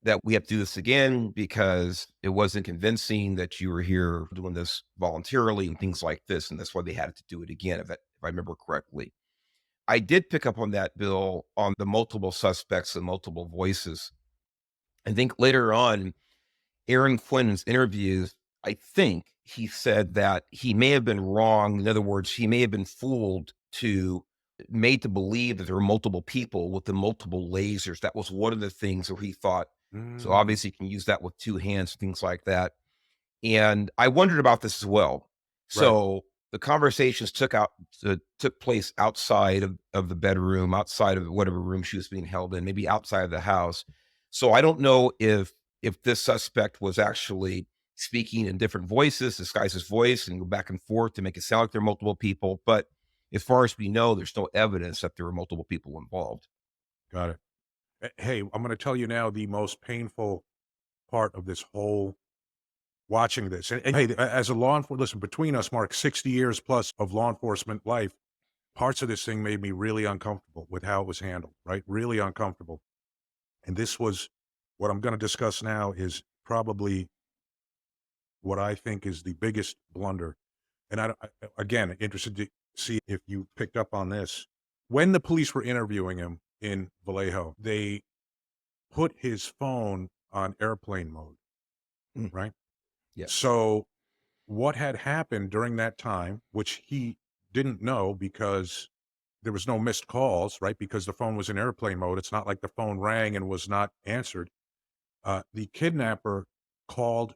that we have to do this again because it wasn't convincing that you were here doing this voluntarily and things like this. And that's why they had to do it again, if I remember correctly. I did pick up on that, Bill, on the multiple suspects and multiple voices. I think later on, Aaron Quinn's interviews, I think he said that he may have been wrong. In other words, he may have been made to believe that there were multiple people with the multiple lasers. That was one of the things where he thought, so Mm, obviously you can use that with 2 hands, things like that. And I wondered about this as well. right. So the conversations took place outside of the bedroom, outside of whatever room she was being held in, maybe outside of the house. So I don't know if this suspect was actually speaking in different voices, disguise his voice, and go back and forth to make it sound like there are multiple people. But as far as we know, there's no evidence that there were multiple people involved. Got it. Hey, I'm gonna tell you now the most painful part of this whole watching this. And hey, as a law enforcement, listen, between us, Mark, 60 years plus of law enforcement life, parts of this thing made me really uncomfortable with how it was handled, right? Really uncomfortable. And this was what I'm going to discuss now is probably what I think is the biggest blunder. And again, interested to see if you picked up on this. When the police were interviewing him in Vallejo, they put his phone on airplane mode, Mm, right? yes. So what had happened during that time, which he didn't know because there was no missed calls, right? Because the phone was in airplane mode. It's not like the phone rang and was not answered. The kidnapper called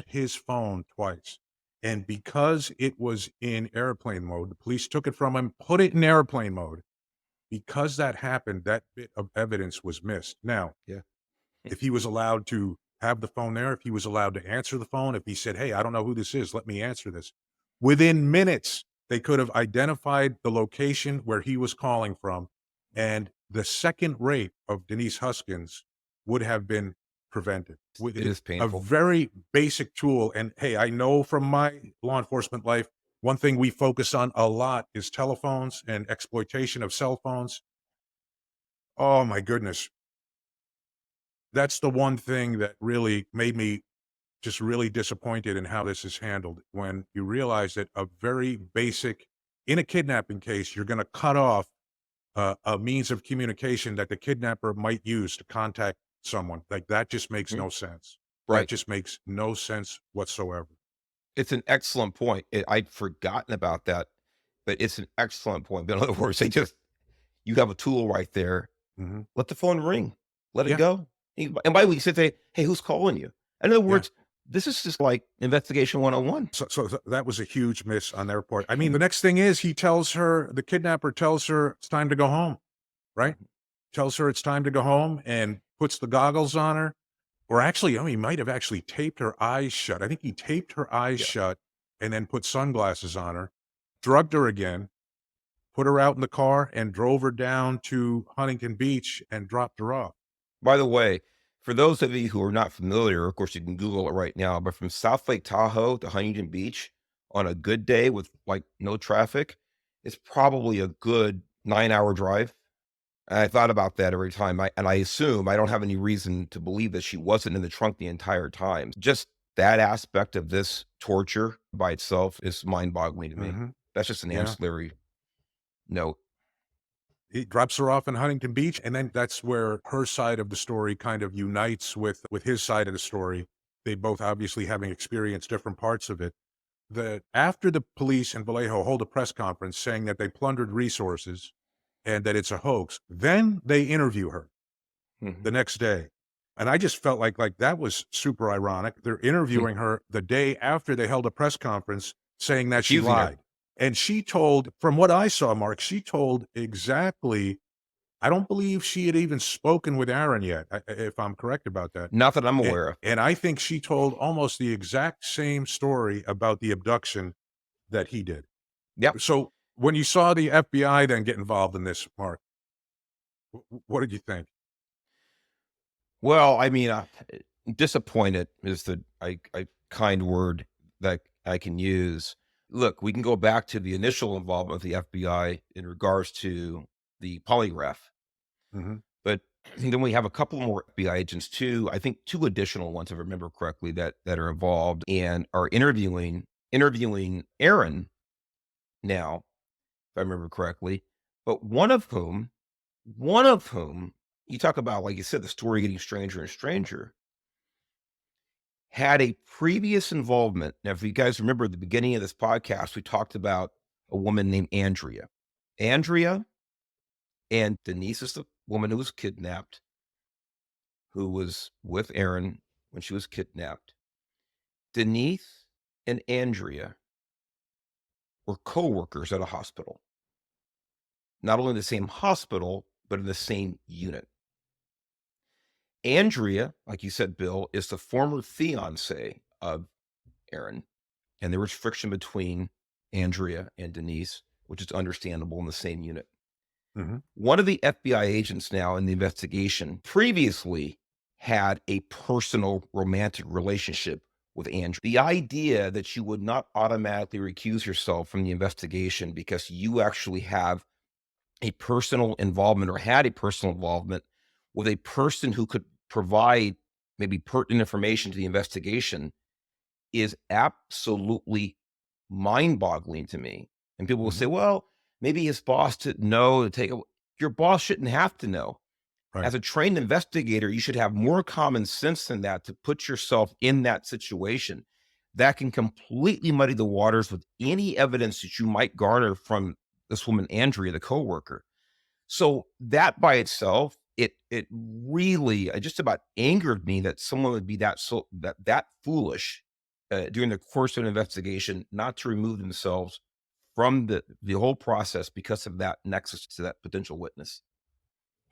his phone twice. And because it was in airplane mode, the police took it from him, put it in airplane mode. Because that happened, that bit of evidence was missed. Now, Yeah. if he was allowed to have the phone there, if he was allowed to answer the phone, if he said, "Hey, I don't know who this is, let me answer this." Within minutes, they could have identified the location where he was calling from, and the second rape of Denise Huskins would have been prevented. With It is a painful. very basic tool, and hey, I know from my law enforcement life, one thing we focus on a lot is telephones and exploitation of cell phones. Oh my goodness. That's the one thing that really made me just really disappointed in how this is handled when you realize that a very basic in a kidnapping case, you're gonna cut off, a means of communication that the kidnapper might use to contact someone. Like, that just makes Mhm. no sense. That Right. just makes no sense whatsoever. It's an excellent point. I'd forgotten about that, but it's an excellent point. But in other words, you have a tool right there. Mhm. Let the phone ring. Let it Yeah, go. And by the way, you said, "Hey, who's calling you?" In other yeah. words, this is just like investigation 101. So that was a huge miss on their part. I mean, the next thing is the kidnapper tells her it's time to go home, right? Tells her it's time to go home and puts the goggles on her. Or actually, he might have actually taped her eyes shut. I think he taped her eyes Yeah. shut and then put sunglasses on her, drugged her again, put her out in the car, and drove her down to Huntington Beach and dropped her off. By the way, for those of you who are not familiar, of course, you can Google it right now, but from South Lake Tahoe to Huntington Beach on a good day with like no traffic, it's probably a good 9-hour drive. And I thought about that every time. I assume I don't have any reason to believe that she wasn't in the trunk the entire time. Just that aspect of this torture by itself is mind boggling to me. Mhm. That's just an Yeah. ancillary note. He drops her off in Huntington Beach, and then that's where her side of the story kind of unites with his side of the story. They both obviously having experienced different parts of it. After the police in Vallejo hold a press conference saying that they plundered resources and that it's a hoax, then they interview her the Mhm. next day. And I just felt like that was super ironic. They're interviewing her the day after they held a press conference saying that she Accusing her. lied. And she told, from what I saw, Mark, she told exactly. I don't believe she had even spoken with Aaron yet, if I'm correct about that. Not that I'm And, aware of. and I think she told almost the exact same story about the abduction that he did. Yep. So when you saw the FBI then get involved in this, Mark, what did you think? Well, I mean, disappointed is the kind word that I can use. Look, we can go back to the initial involvement of the FBI in regards to the polygraph, Mhm. but then we have a couple more FBI agents too. I think two additional ones, if I remember correctly, that are involved and are interviewing Aaron now, if I remember correctly. But one of whom, you talk about, like you said, the story getting stranger and stranger, had a previous involvement. Now, if you guys remember at the beginning of this podcast, we talked about a woman named Andrea. Andrea and Denise is the woman who was kidnapped, who was with Aaron when she was kidnapped. Denise and Andrea were co-workers at a hospital, not only in the same hospital, but in the same unit. Andrea, like you said, Bill, is the former fiance of Aaron, and there was friction between Andrea and Denise, which is understandable in the same unit. Mhm. One of the FBI agents now in the investigation previously had a personal romantic relationship with Andrea. The idea that you would not automatically recuse yourself from the investigation because you actually have a personal involvement or had a personal involvement with a person who could provide maybe pertinent information to the investigation is absolutely mind-boggling to me. And people will say, Mhm. well, maybe his boss didn't know to take your boss shouldn't have to know. Right. As a trained investigator, you should have more common sense than that to put yourself in that situation. That can completely muddy the waters with any evidence that you might garner from this woman, Andrea, the coworker. So that by itself, it really just about angered me that someone would be that foolish during the course of an investigation not to remove themselves from the whole process because of that nexus to that potential witness.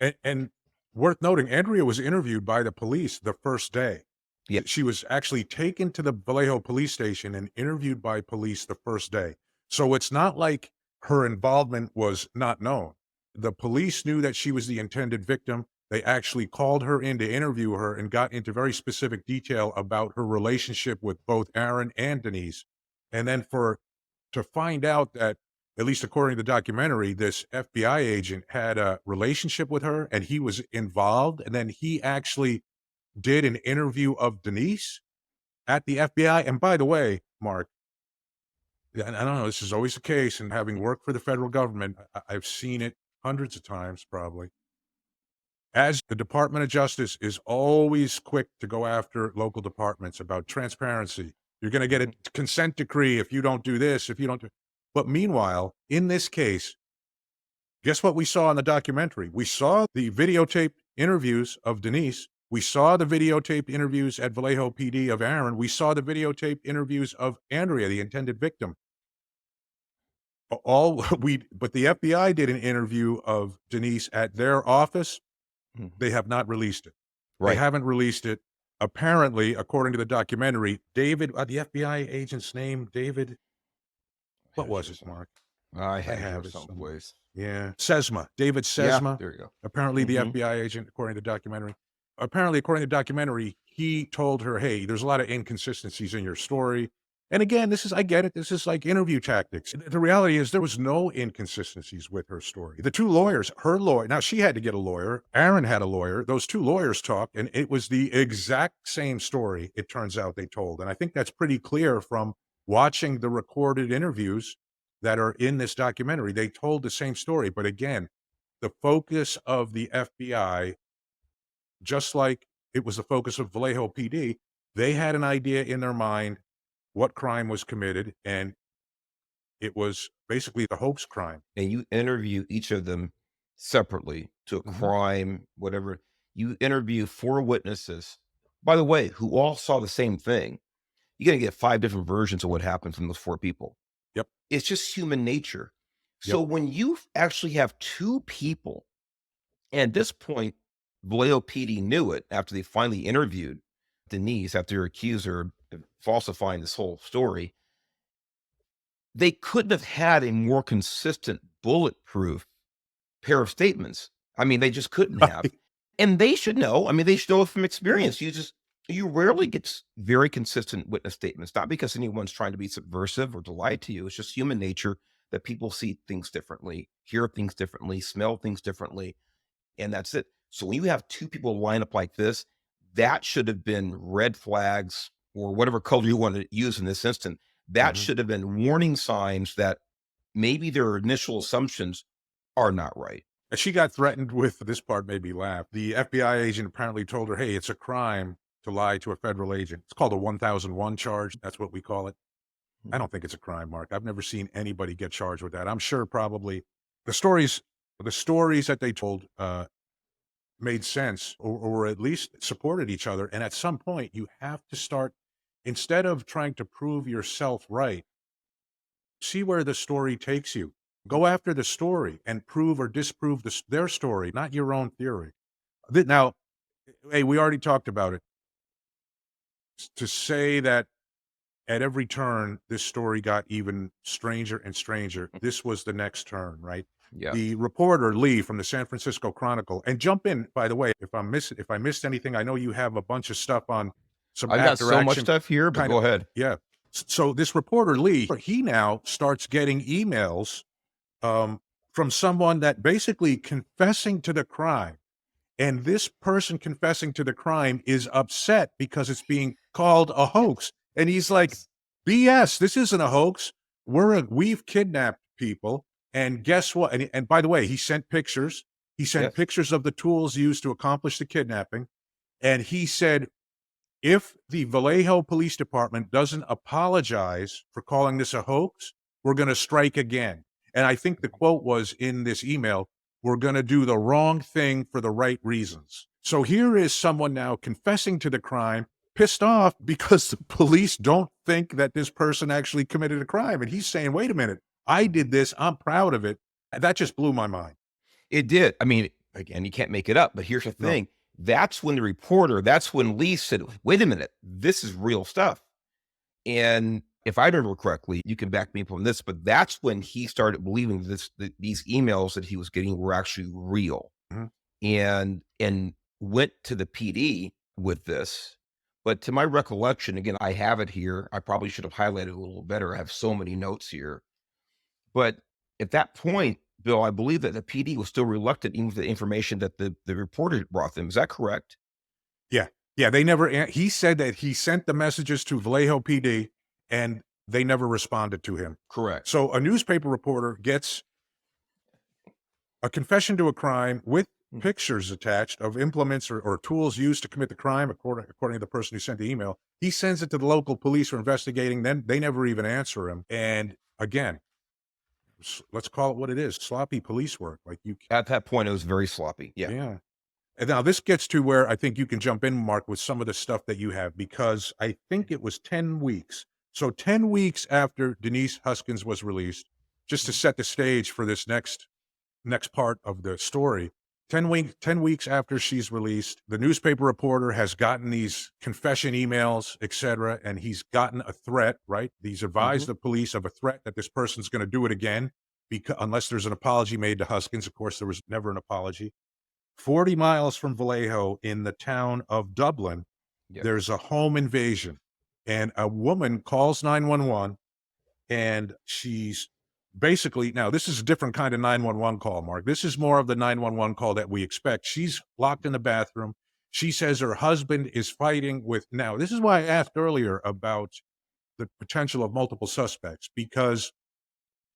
And worth noting, Andrea was interviewed by the police the first day. Yeah. She was actually taken to the Vallejo police station and interviewed by police the first day. So it's not like her involvement was not known. The police knew that she was the intended victim. They actually called her in to interview her and got into very specific detail about her relationship with both Aaron and Denise. And then for to find out that, at least according to the documentary, this FBI agent had a relationship with her and he was involved, and then he actually did an interview of Denise at the FBI. And by the way, Mark, and I don't know, this is always the case, and having worked for the federal government, I've seen it hundreds of times probably. As the Department of Justice is always quick to go after local departments about transparency. You're going to get a Mhm. consent decree if you don't do this, if you don't do. But meanwhile, in this case, guess what we saw in the documentary? We saw the videotaped interviews of Denise. We saw the videotaped interviews at Vallejo PD of Aaron. We saw the videotaped interviews of Andrea, the intended victim. All but the FBI did an interview of Denise at their office. Mhm. They have not released it. They Right. haven't released it. Apparently, according to the documentary, David, the FBI agent's name, David, I what have it was here it, somewhere. Mark? I I have it here have it somewhere. someplace. Yeah, Sesma, David Yeah, Sesma, there you go. apparently the Hmm. FBI agent, according to the documentary. Apparently, according to the documentary, he told her, "Hey, there's a lot of inconsistencies in your story." And again, this is I get it. This is like interview tactics. The reality is there was no inconsistencies with her story. The two lawyers, her lawyer, now she had to get a lawyer. Aaron had a lawyer. Those two lawyers talked, and it was the exact same story, it turns out they told. And I think that's pretty clear from watching the recorded interviews that are in this documentary. They told the same story, but again, the focus of the FBI, just like it was the focus of Vallejo PD, they had an idea in their mind what crime was committed, and it was basically the hoax crime. And you interview each of them separately to a Mhm. crime, whatever. You interview 4 witnesses, by the way, who all saw the same thing. You're gonna get 5 different versions of what happened from those 4 people. Yep, It's just human nature. yep. So when you actually have 2 people, and at this point, Vallejo PD knew it after they finally interviewed Denise after they accused her of falsifying this whole story. They couldn't have had a more consistent bulletproof pair of statements. I mean, they just couldn't have. Right. And they should know. I mean, they should know from experience. You rarely get very consistent witness statements, not because anyone's trying to be subversive or to lie to you. It's just human nature that people see things differently, hear things differently, smell things differently, and that's it. So when you have 2 people line up like this, that should have been red flags or whatever color you want to use in this instant. That Mhm. should have been warning signs that maybe their initial assumptions are not right. And she got threatened with this part made me laugh. The FBI agent apparently told her, "Hey, it's a crime to lie to a federal agent." It's called a 1001 charge. That's what we call it. I Mhm. don't think it's a crime, Mark. I've never seen anybody get charged with that. I'm sure probably the stories the stories that they told made sense, or at least supported each other. And at some point, you have to start, instead of trying to prove yourself right, see where the story takes you. Go after the story and prove or disprove their story, not your own theory. Now, hey, we already talked about it. To say that at every turn, this story got even stranger and stranger. This was the next turn, right? Yeah. The reporter Lee from the San Francisco Chronicle, and jump in, by the way, if I missed anything. I know you have a bunch of stuff on some I've got after so much action stuff here, but kind of, go ahead. yeah. So this reporter Lee, he now starts getting emails um, from someone that basically confessing to the crime, and this person confessing to the crime is upset because it's being called a hoax. And he's like, BS, this isn't a hoax. We've kidnapped people. And guess what? And by the way, he sent pictures. He sent Yes. pictures of the tools used to accomplish the kidnapping. And he said, if the Vallejo Police Department doesn't apologize for calling this a hoax, we're going to strike again. And I think the quote was in this email, we're going to do the wrong thing for the right reasons. So here is someone now confessing to the crime, pissed off because the police don't think that this person actually committed a crime. And he's saying, wait a minute, I did this. I'm proud of it. And that just blew my mind. It did. I mean, again, you can't make it up, but here's the No. thing. That's when Lee said, wait a minute, this is real stuff. And if I remember correctly, you can back me up on this, but that's when he started believing these emails that he was getting were actually real, Mhm. and went to the PD with this. But to my recollection, again, I have it here. I probably should have highlighted it a little better. I have so many notes here. But at that point, Bill, I believe that the PD was still reluctant, even with the information that the reporter brought them. Is that correct? Yeah. Yeah, they never he said that he sent the messages to Vallejo PD, and they never responded to him. Correct. So a newspaper reporter gets a confession to a crime with Mhm. pictures attached of implements or tools used to commit the crime, according to the person who sent the email. He sends it to the local police for investigating, then they never even answer him. And again, let's call it what it is, sloppy police work. Like you At that point, it was very sloppy. Yeah. Yeah. And now this gets to where I think you can jump in, Mark, with some of the stuff that you have, because I think it was 10 weeks. So 10 weeks after Denise Huskins was released, just to Mhm. set the stage for this next part of the story. 10 weeks after she's released, the newspaper reporter has gotten these confession emails, etc., and he's gotten a threat, right? He's advised Mhm. the police of a threat that this person's going to do it again, because unless there's an apology made to Huskins. Of course, there was never an apology. 40 miles from Vallejo in the town of Dublin, Yeah. there's a home invasion, and a woman calls 911, and she's basically, now this is a different kind of 911 call, Mark. This is more of the 911 call that we expect. She's locked in the bathroom. She says her husband is fighting with, now this is why I asked earlier about the potential of multiple suspects, because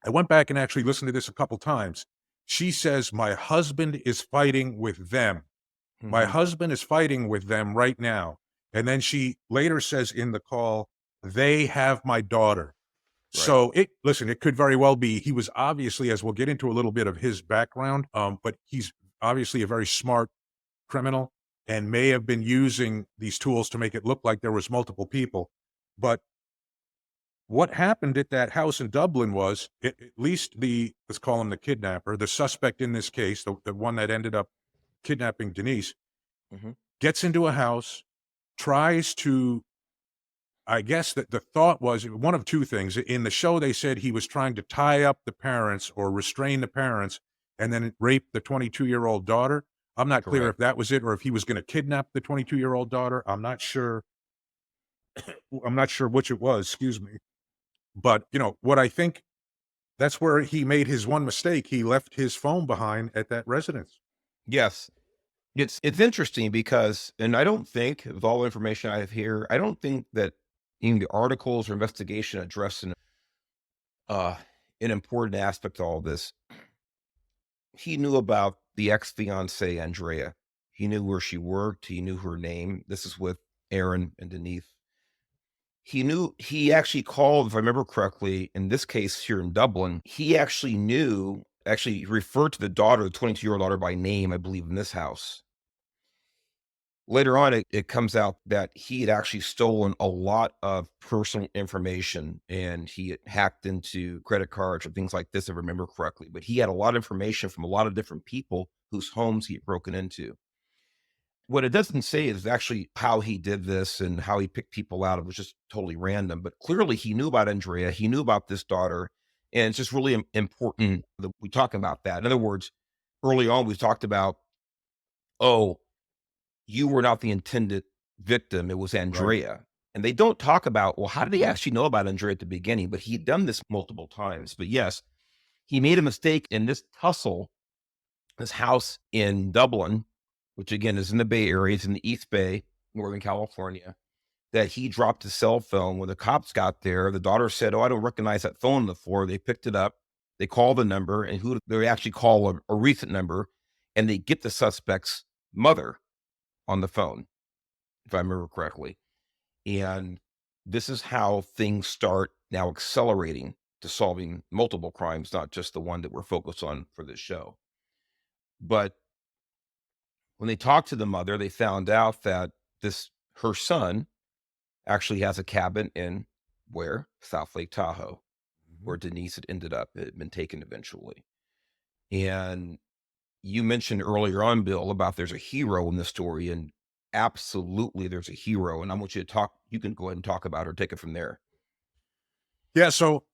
I went back and actually listened to this a couple times. She says, "My husband is fighting with them. My Mhm. husband is fighting with them right now." And then she later says in the call, "They have my daughter." Right. So listen, it could very well be he was obviously, as we'll get into a little bit of his background, but he's obviously a very smart criminal and may have been using these tools to make it look like there was multiple people. But what happened at that house in Dublin was, at least let's call him the kidnapper, the suspect in this case, the one that ended up kidnapping Denise, Mhm. gets into a house, tries to, I guess that the thought was one of two things. In the show, they said he was trying to tie up the parents or restrain the parents and then rape the 22-year-old daughter. I'm not clear if Correct. that was it or if he was going to kidnap the 22-year-old daughter. I'm not sure. I'm not sure which it was. Excuse me. But what I think, that's where he made his one mistake. He left his phone behind at that residence. Yes. It's interesting because and I don't think, with all the information I have here, I don't think that in the articles or investigation address uh, an important aspect of all this. He knew about the ex-fiancée, Andrea. He knew where she worked, he knew her name. This is with Aaron and Denise. He actually called, if I remember correctly, in this case here in Dublin, he actually referred to the daughter, the 22-year-old daughter by name, I believe, in this house. Later on, it comes out that he had actually stolen a lot of personal information and he had hacked into credit cards or things like this, if I remember correctly. But he had a lot of information from a lot of different people whose homes he had broken into. What it doesn't say is actually how he did this and how he picked people out. It was just totally random. But clearly, he knew about Andrea. He knew about this daughter. And it's just really important that we talk about that. In other words, early on, we talked about, oh, you were not the intended victim, it was Right. Andrea. And they don't talk about, well, how did he actually know about Andrea at the beginning? But he had done this multiple times. But yes, he made a mistake in this tussle, this house in Dublin, which again is in the Bay Area, it's in the East Bay, Northern California, that he dropped his cell phone. When the cops got there, the daughter said, "Oh, I don't recognize that phone on the floor." They picked it up, they called the number, and who they actually call a recent number, and they get the suspect's mother on the phone, if I remember correctly. And this is how things start now accelerating to solving multiple crimes, not just the one that we're focused on for this show. But when they talked to the mother, they found out that her son actually has a cabin in where? South Lake Tahoe, Mhm. where Denise had ended up. It had been taken eventually. And you mentioned earlier on, Bill, about there's a hero in the story, and absolutely there's a hero. And I want you to talk, you can go ahead and talk about her, take it from there. Yeah. So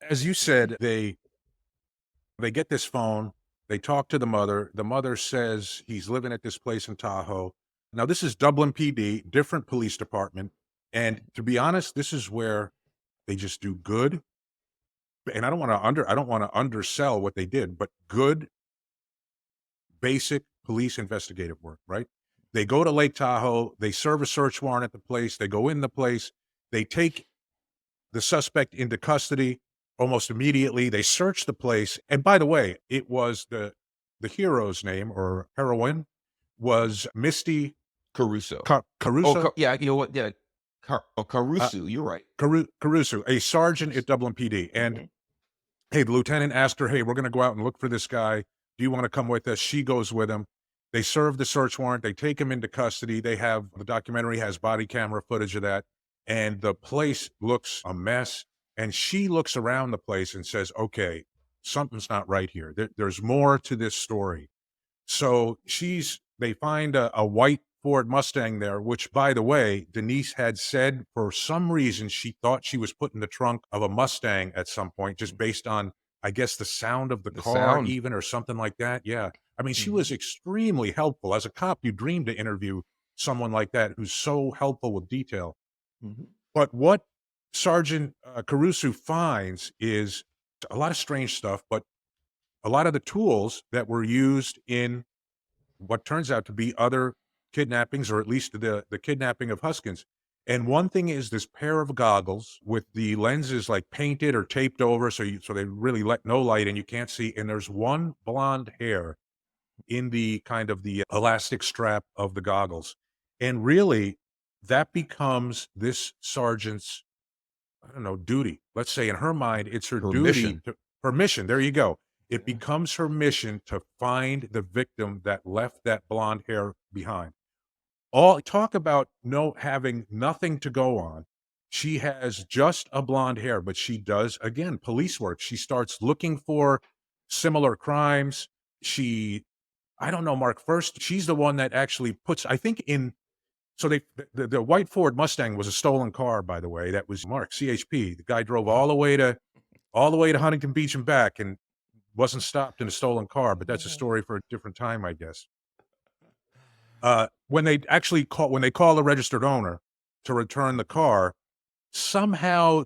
as you said, they get this phone. They talk to the mother. The mother says he's living at this place in Tahoe. Now, this is Dublin PD, different police department. And to be honest, this is where they just do good. And I don't want to undersell what they did, but good, basic police investigative work, right? They go to Lake Tahoe. They serve a search warrant at the place. They go in the place. They take the suspect into custody almost immediately. They search the place, and by the way, it was the hero's name or heroine was Misty Caruso. Caruso, Yeah, you know what? Yeah, uh, Caruso. You're right. Caruso, a sergeant at Dublin PD. And Mhm. hey, the lieutenant asked her, "Hey, we're going to go out and look for this guy. Do you want to come with us?" She goes with him. They serve the search warrant. They take him into custody. The documentary has body camera footage of that. And the place looks a mess. And she looks around the place and says, "Okay, something's not right here. There's more to this story." So they find a white Ford Mustang there, which, by the way, Denise had said for some reason she thought she was put in the trunk of a Mustang at some point, just based on, I guess, the sound of the The car, sound. even or something like that. Yeah. I mean, she was Mhm. extremely helpful. As a cop, you dream to interview someone like that who's so helpful with detail. Mhm. But what Sergeant Caruso finds is a lot of strange stuff, but a lot of the tools that were used in what turns out to be other kidnappings, or at least the kidnapping of Huskins. And one thing is this pair of goggles with the lenses like painted or taped over so they really let no light and you can't see. And there's one blonde hair in the kind of the elastic strap of the goggles. And really, that becomes this sergeant's, I don't know, duty. Let's say in her mind, it's her Her duty mission. to her mission. There you go. It Yeah. becomes her mission to find the victim that left that blonde hair behind. All talk about no having nothing to go on. She has just a blonde hair, but she does, again, police work. She starts looking for similar crimes. She I don't know, Mark, first, she's the one that actually puts I think in so they the white Ford Mustang was a stolen car, by the way. That was Mark, CHP. The guy drove all the way to Huntington Beach and back and wasn't stopped in a stolen car, but that's a story for a different time, I guess. When they call the registered owner to return the car, somehow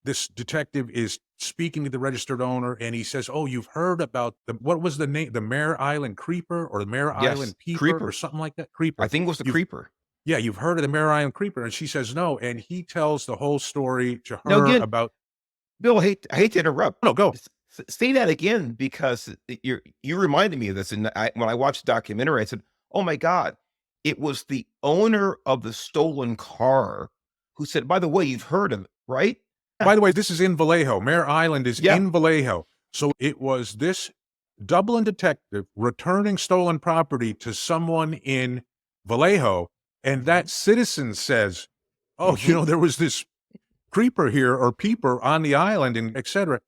this detective is speaking to the registered owner and he says, "Oh, you've heard about the what was the name? The Mare Island Creeper or the Mare Yes, Island Peeper or Creeper. something like that? I Creeper. think it was the You've Creeper. yeah, you've heard of the Mare Island Creeper." And she says, "No." And he tells the whole story to Now her again, about Bill, I hate to interrupt. no, go. Say that again because you reminded me of this, and when I watched the documentary, I said, "Oh my god, it was the owner of the stolen car who said, by the way, you've heard of it, right?" Yeah, By the way, this is in Vallejo. Mare Island is yeah, in Vallejo. So it was this Dublin detective returning stolen property to someone in Vallejo, and mhm, that citizen says, "Oh, mhm, there was this creeper here or peeper on the island and etcetera."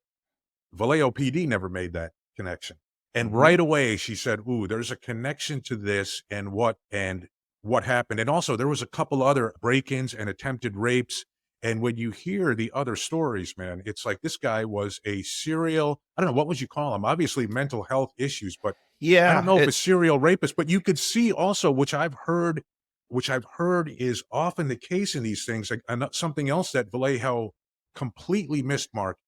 Vallejo PD never made that connection. And mhm. right away she said, "Ooh, there's a connection to this and what happened." And also there was a couple other break-ins and attempted rapes. And when you hear the other stories, man, it's like this guy was a serial, I don't know, what would you call him? Obviously mental health issues, but I don't Yeah, know if a serial rapist, but you could see also, which I've heard is often the case in these things, like something else that Vallejo completely missed, Mark,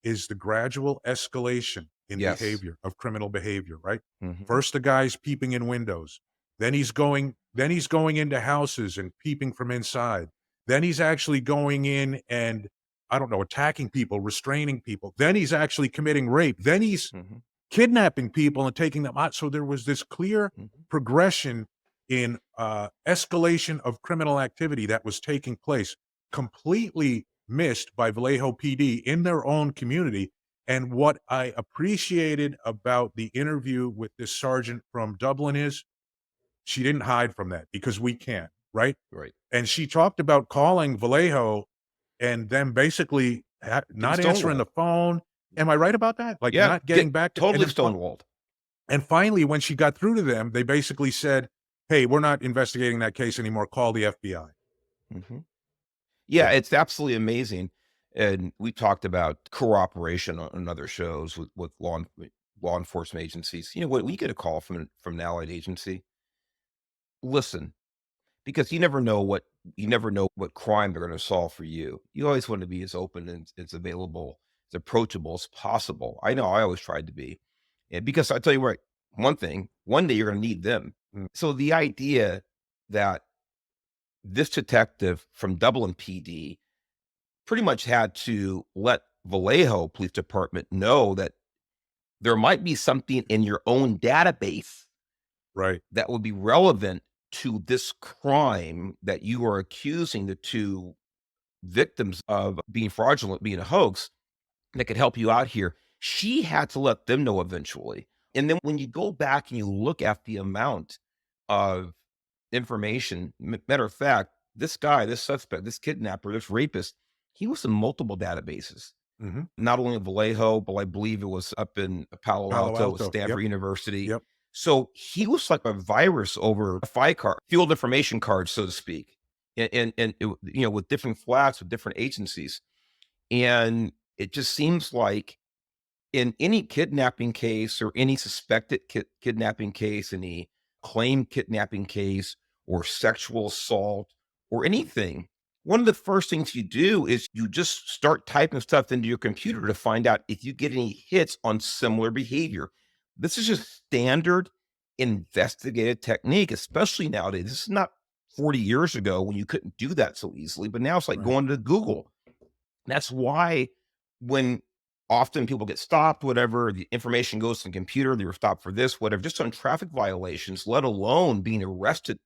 is the gradual escalation in yes, of criminal behavior, right? mhm, First, the guy's peeping in windows. Then he's going into houses and peeping from inside. Then he's actually going in and, I don't know, attacking people, restraining people. Then he's actually committing rape. Then he's mhm, kidnapping people and taking them out. So there was this clear mhm. progression in escalation of criminal activity that was taking place, completely missed by Vallejo PD in their own community. And what I appreciated about the interview with this sergeant from Dublin is she didn't hide from that because we can't, right? Right. And she talked about calling Vallejo and then basically Getting not answering stonewalled. the phone. Am I right about that? Like Yeah, not get getting back to, and totally then stonewalled. and finally, when she got through to them, they basically said, "Hey, we're not investigating that case anymore. Call the FBI." Mhm. Yeah, Yeah. it's absolutely amazing, and we talked about cooperation on other shows with law enforcement agencies. You know, when we get a call from an allied agency, listen, because you never know what crime they're gonna solve for you. You always want to be as open and as available, as approachable as possible. I know I always tried to be. And because I tell you what, one thing, one day you're gonna need them. Mm, So the idea that this detective from Dublin PD pretty much had to let Vallejo Police Department know that there might be something in your own database right. that would be relevant to this crime that you are accusing the two victims of being fraudulent, being a hoax, that could help you out here. She had to let them know eventually. And then when you go back and you look at the amount of information, matter of fact, this guy, this suspect, this kidnapper, this rapist, he was in multiple databases, Mhm. not only in Vallejo, but I believe it was up in Palo Palo Alto with Alto. Yep. Stanford University. Yep. So he was like a virus over a FI card, field information card, so to speak, with different flags with different agencies. And it just seems like in any kidnapping case or any suspected kidnapping case, any claimed kidnapping case or sexual assault or anything, one of the first things you do is you just start typing stuff into your computer to find out if you get any hits on similar behavior. This is just standard investigative technique, especially nowadays. This is not 40 years ago when you couldn't do that so easily, but now it's like Right. going to Google. That's why when often people get stopped, whatever, the information goes to the computer, they were stopped for this, whatever, just on traffic violations, let alone being arrested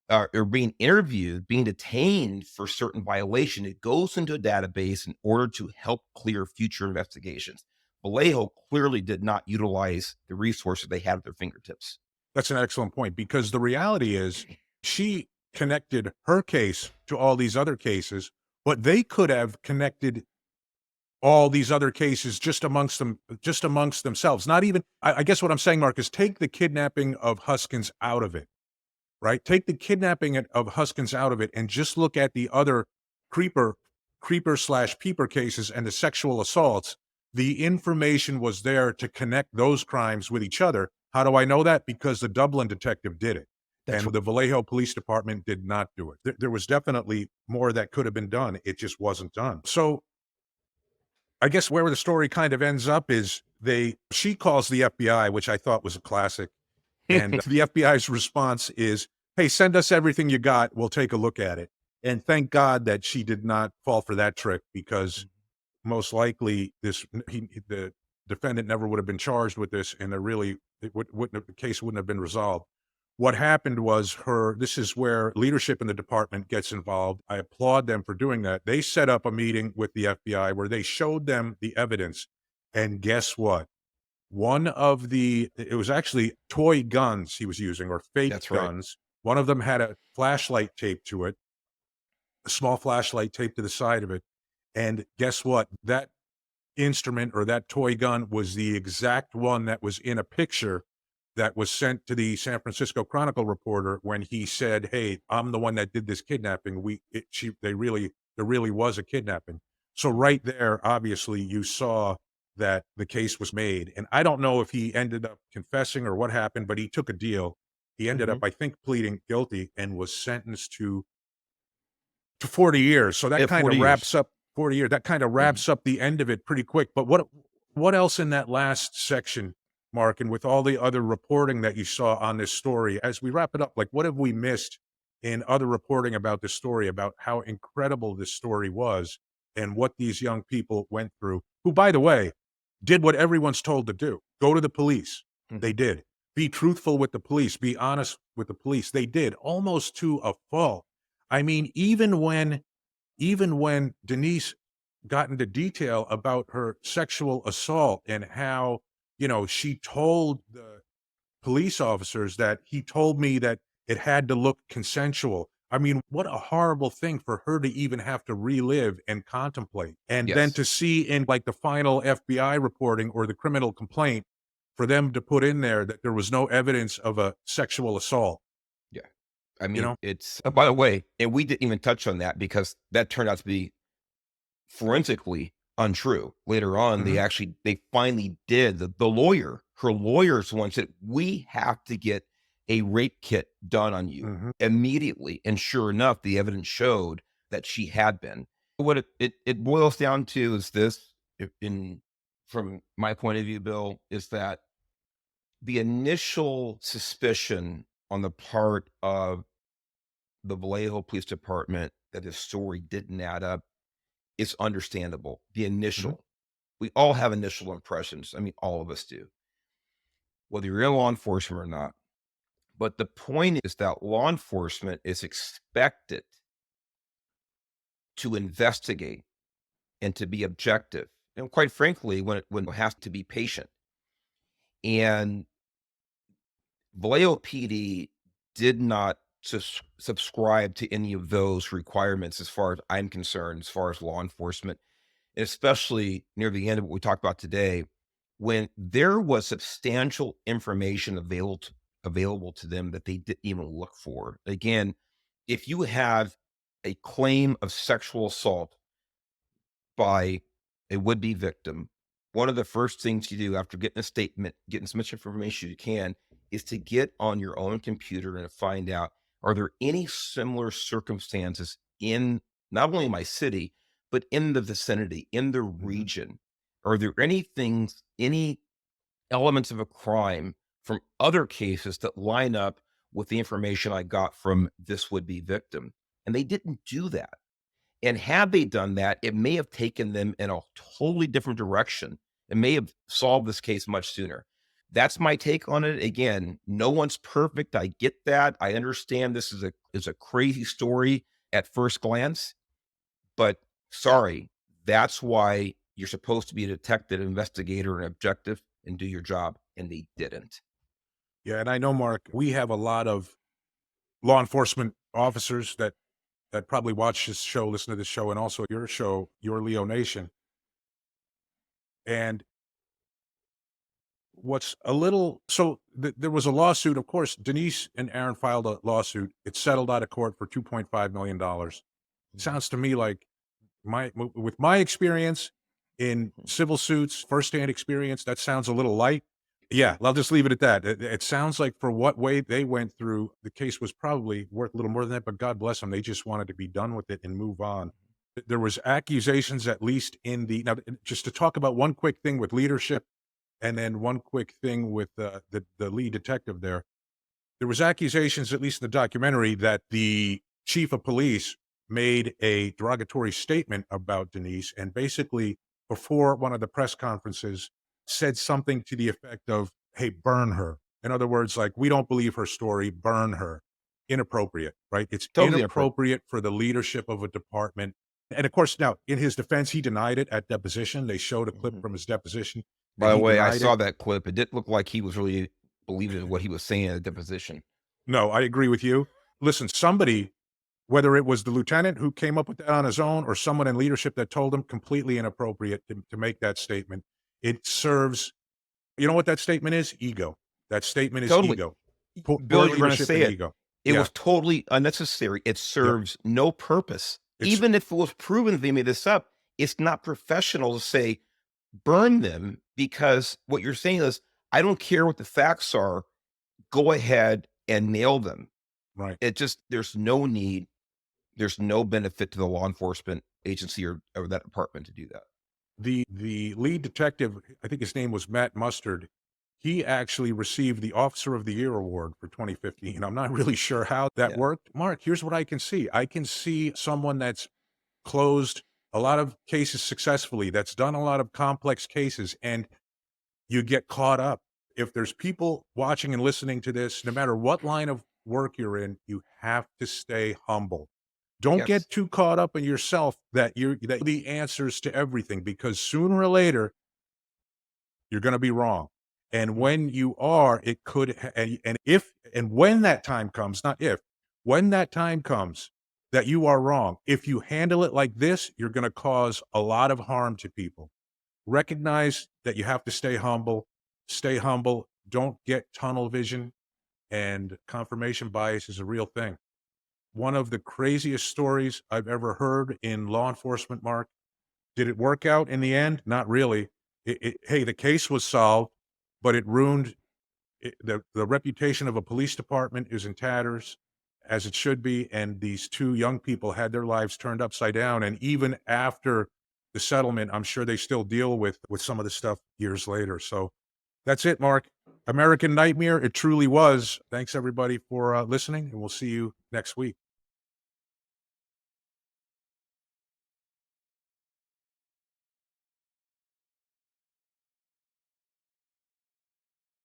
or being interviewed, being detained for certain violation. It goes into a database in order to help clear future investigations. Vallejo clearly did not utilize the resources they had at their fingertips. That's an excellent point, because the reality is she connected her case to all these other cases, but they could have connected all these other cases just amongst themselves. Not even, I guess what I'm saying, Mark, is take the kidnapping of Huskins out of it, right? Take the kidnapping of Huskins out of it and just look at the other creeper slash peeper cases and the sexual assaults. The information was there to connect those crimes with each other. How do I know that? Because the Dublin detective did it, That's and right. the Vallejo Police Department did not do it. There was definitely more that could have been done. It just wasn't done. So I guess where the story kind of ends up is she calls the FBI, which I thought was a classic. And the FBI's response is, "Hey, send us everything you got. We'll take a look at it." And thank God that she did not fall for that trick, because most likely the defendant never would have been charged with this, and the case wouldn't have been resolved. What happened was this is where leadership in the department gets involved. I applaud them for doing that. They set up a meeting with the FBI where they showed them the evidence. And guess what? It was actually toy guns he was using, or fake That's right. guns. One of them had a flashlight taped to it, a small flashlight taped to the side of it. And guess what? That instrument, or that toy gun, was the exact one that was in a picture that was sent to the San Francisco Chronicle reporter when he said, "Hey, I'm the one that did this kidnapping. There really was a kidnapping." So right there, obviously, you saw that the case was made. And I don't know if he ended up confessing or what happened, but he took a deal. He ended up, Mhm. I think, pleading guilty and was sentenced to 40 years. So that Yeah, kind of 40 years. wraps up 40 years. That kind of Mhm. wraps up the end of it pretty quick. But what else in that last section, Mark, and with all the other reporting that you saw on this story, as we wrap it up, like, what have we missed in other reporting about this story, about how incredible this story was and what these young people went through, who, by the way, did what everyone's told to do. Go to the police. They Mhm. did. Be truthful with the police. Be honest with the police. They did, almost to a fault. I mean, even when Denise got into detail about her sexual assault and how, she told the police officers that he told me that it had to look consensual. I mean, what a horrible thing for her to even have to relive and contemplate. And then Yes. to see in, like, the final FBI reporting or the criminal complaint, for them to put in there that there was no evidence of a sexual assault, Yeah. I you mean, know? it's by the way, and we didn't even touch on that because that turned out to be forensically untrue. Later on, Mhm. they finally did. Her lawyers once said, "We have to get a rape kit done on you Mhm. immediately." And sure enough, the evidence showed that she had been. What it boils down to is this, in from my point of view, Bill, is that the initial suspicion on the part of the Vallejo Police Department that his story didn't add up is understandable. The Mhm. initial. We all have initial impressions. I mean, all of us do, whether you're in law enforcement or not. But the point is that law enforcement is expected to investigate and to be objective. And quite frankly, when it has to be patient. And Vallejo PD did not subscribe to any of those requirements as far as I'm concerned, as far as law enforcement, especially near the end of what we talked about today, when there was substantial information available to them that they didn't even look for. Again, if you have a claim of sexual assault by a would-be victim, one of the first things you do after getting a statement, getting as much information as you can, is to get on your own computer and to find out, are there any similar circumstances in not only my city, but in the vicinity, in the Mhm. region? Are there any elements of a crime from other cases that line up with the information I got from this would-be victim. And they didn't do that. And had they done that, it may have taken them in a totally different direction. It may have solved this case much sooner. That's my take on it. Again, no one's perfect. I get that. I understand this is a crazy story at first glance, but sorry, that's why you're supposed to be a detective, investigator, and objective and do your job, and they didn't. Yeah, and I know, Mark, we have a lot of law enforcement officers that probably watch this show, listen to this show, and also your show, Your Leo Nation. And what's a little there was a lawsuit. Of course, Denise and Aaron filed a lawsuit. It settled out of court for $2.5 million. Mhm, Sounds to me like with my experience in mhm. civil suits, firsthand experience, that sounds a little light. Yeah, I'll just leave it at that. It sounds like for what way they went through, the case was probably worth a little more than that, but God bless them. They just wanted to be done with it and move on. There was accusations, at least in the now, just to talk about one quick thing with leadership, and then one quick thing with the lead detective there. There was accusations, at least in the documentary, that the chief of police made a derogatory statement about Denise, and basically, before one of the press conferences, said something to the effect of, "Hey, burn her." In other words, like, "We don't believe her story, burn her." Inappropriate, right? It's Totally inappropriate. inappropriate for the leadership of a department. And of course, now in his defense, he denied it at deposition. They showed a clip Mhm. from his deposition, and By the he way, I denied it. saw that clip. It didn't look like he was really believing in what he was saying in the deposition. No, I agree with you. Listen, somebody, whether it was the lieutenant who came up with that on his own or someone in leadership that told him, completely inappropriate to make that statement. It serves, you know what that statement is? Ego. That statement is Totally. ego. Poor Bill, you're gonna leadership say and it. ego. It Yeah. was totally unnecessary. It Yep. serves no purpose. It's Even if it was proven they made this up, it's not professional to say, "Burn them," because what you're saying is, "I don't care what the facts are, go ahead and nail them." right. It just there's no need, there's no benefit to the law enforcement agency or that department to do that. The lead detective, I think his name was Matt Mustard. He actually received the Officer of the Year award for 2015. I'm not really sure how that Yeah. worked. Mark, here's what I can see. I can see someone that's closed a lot of cases successfully, that's done a lot of complex cases, and you get caught up. If there's people watching and listening to this, no matter what line of work you're in, you have to stay humble. Don't Yes. get too caught up in yourself that you're the answers to everything, because sooner or later you're going to be wrong. And Mhm. when you are, it could, and if, and when that time comes, not if, when that time comes that you are wrong, if you handle it like this, you're going to cause a lot of harm to people. Recognize that you have to stay humble. Don't get tunnel vision, and confirmation bias is a real thing. One of the craziest stories I've ever heard in law enforcement, Mark. Did it work out in the end? Not really. Hey, the case was solved, but it ruined the reputation of a police department is in tatters, as it should be. And these two young people had their lives turned upside down. And even after the settlement, I'm sure they still deal with some of the stuff years later. So that's it, Mark. American Nightmare. It truly was. Thanks everybody for listening, and we'll see you next week.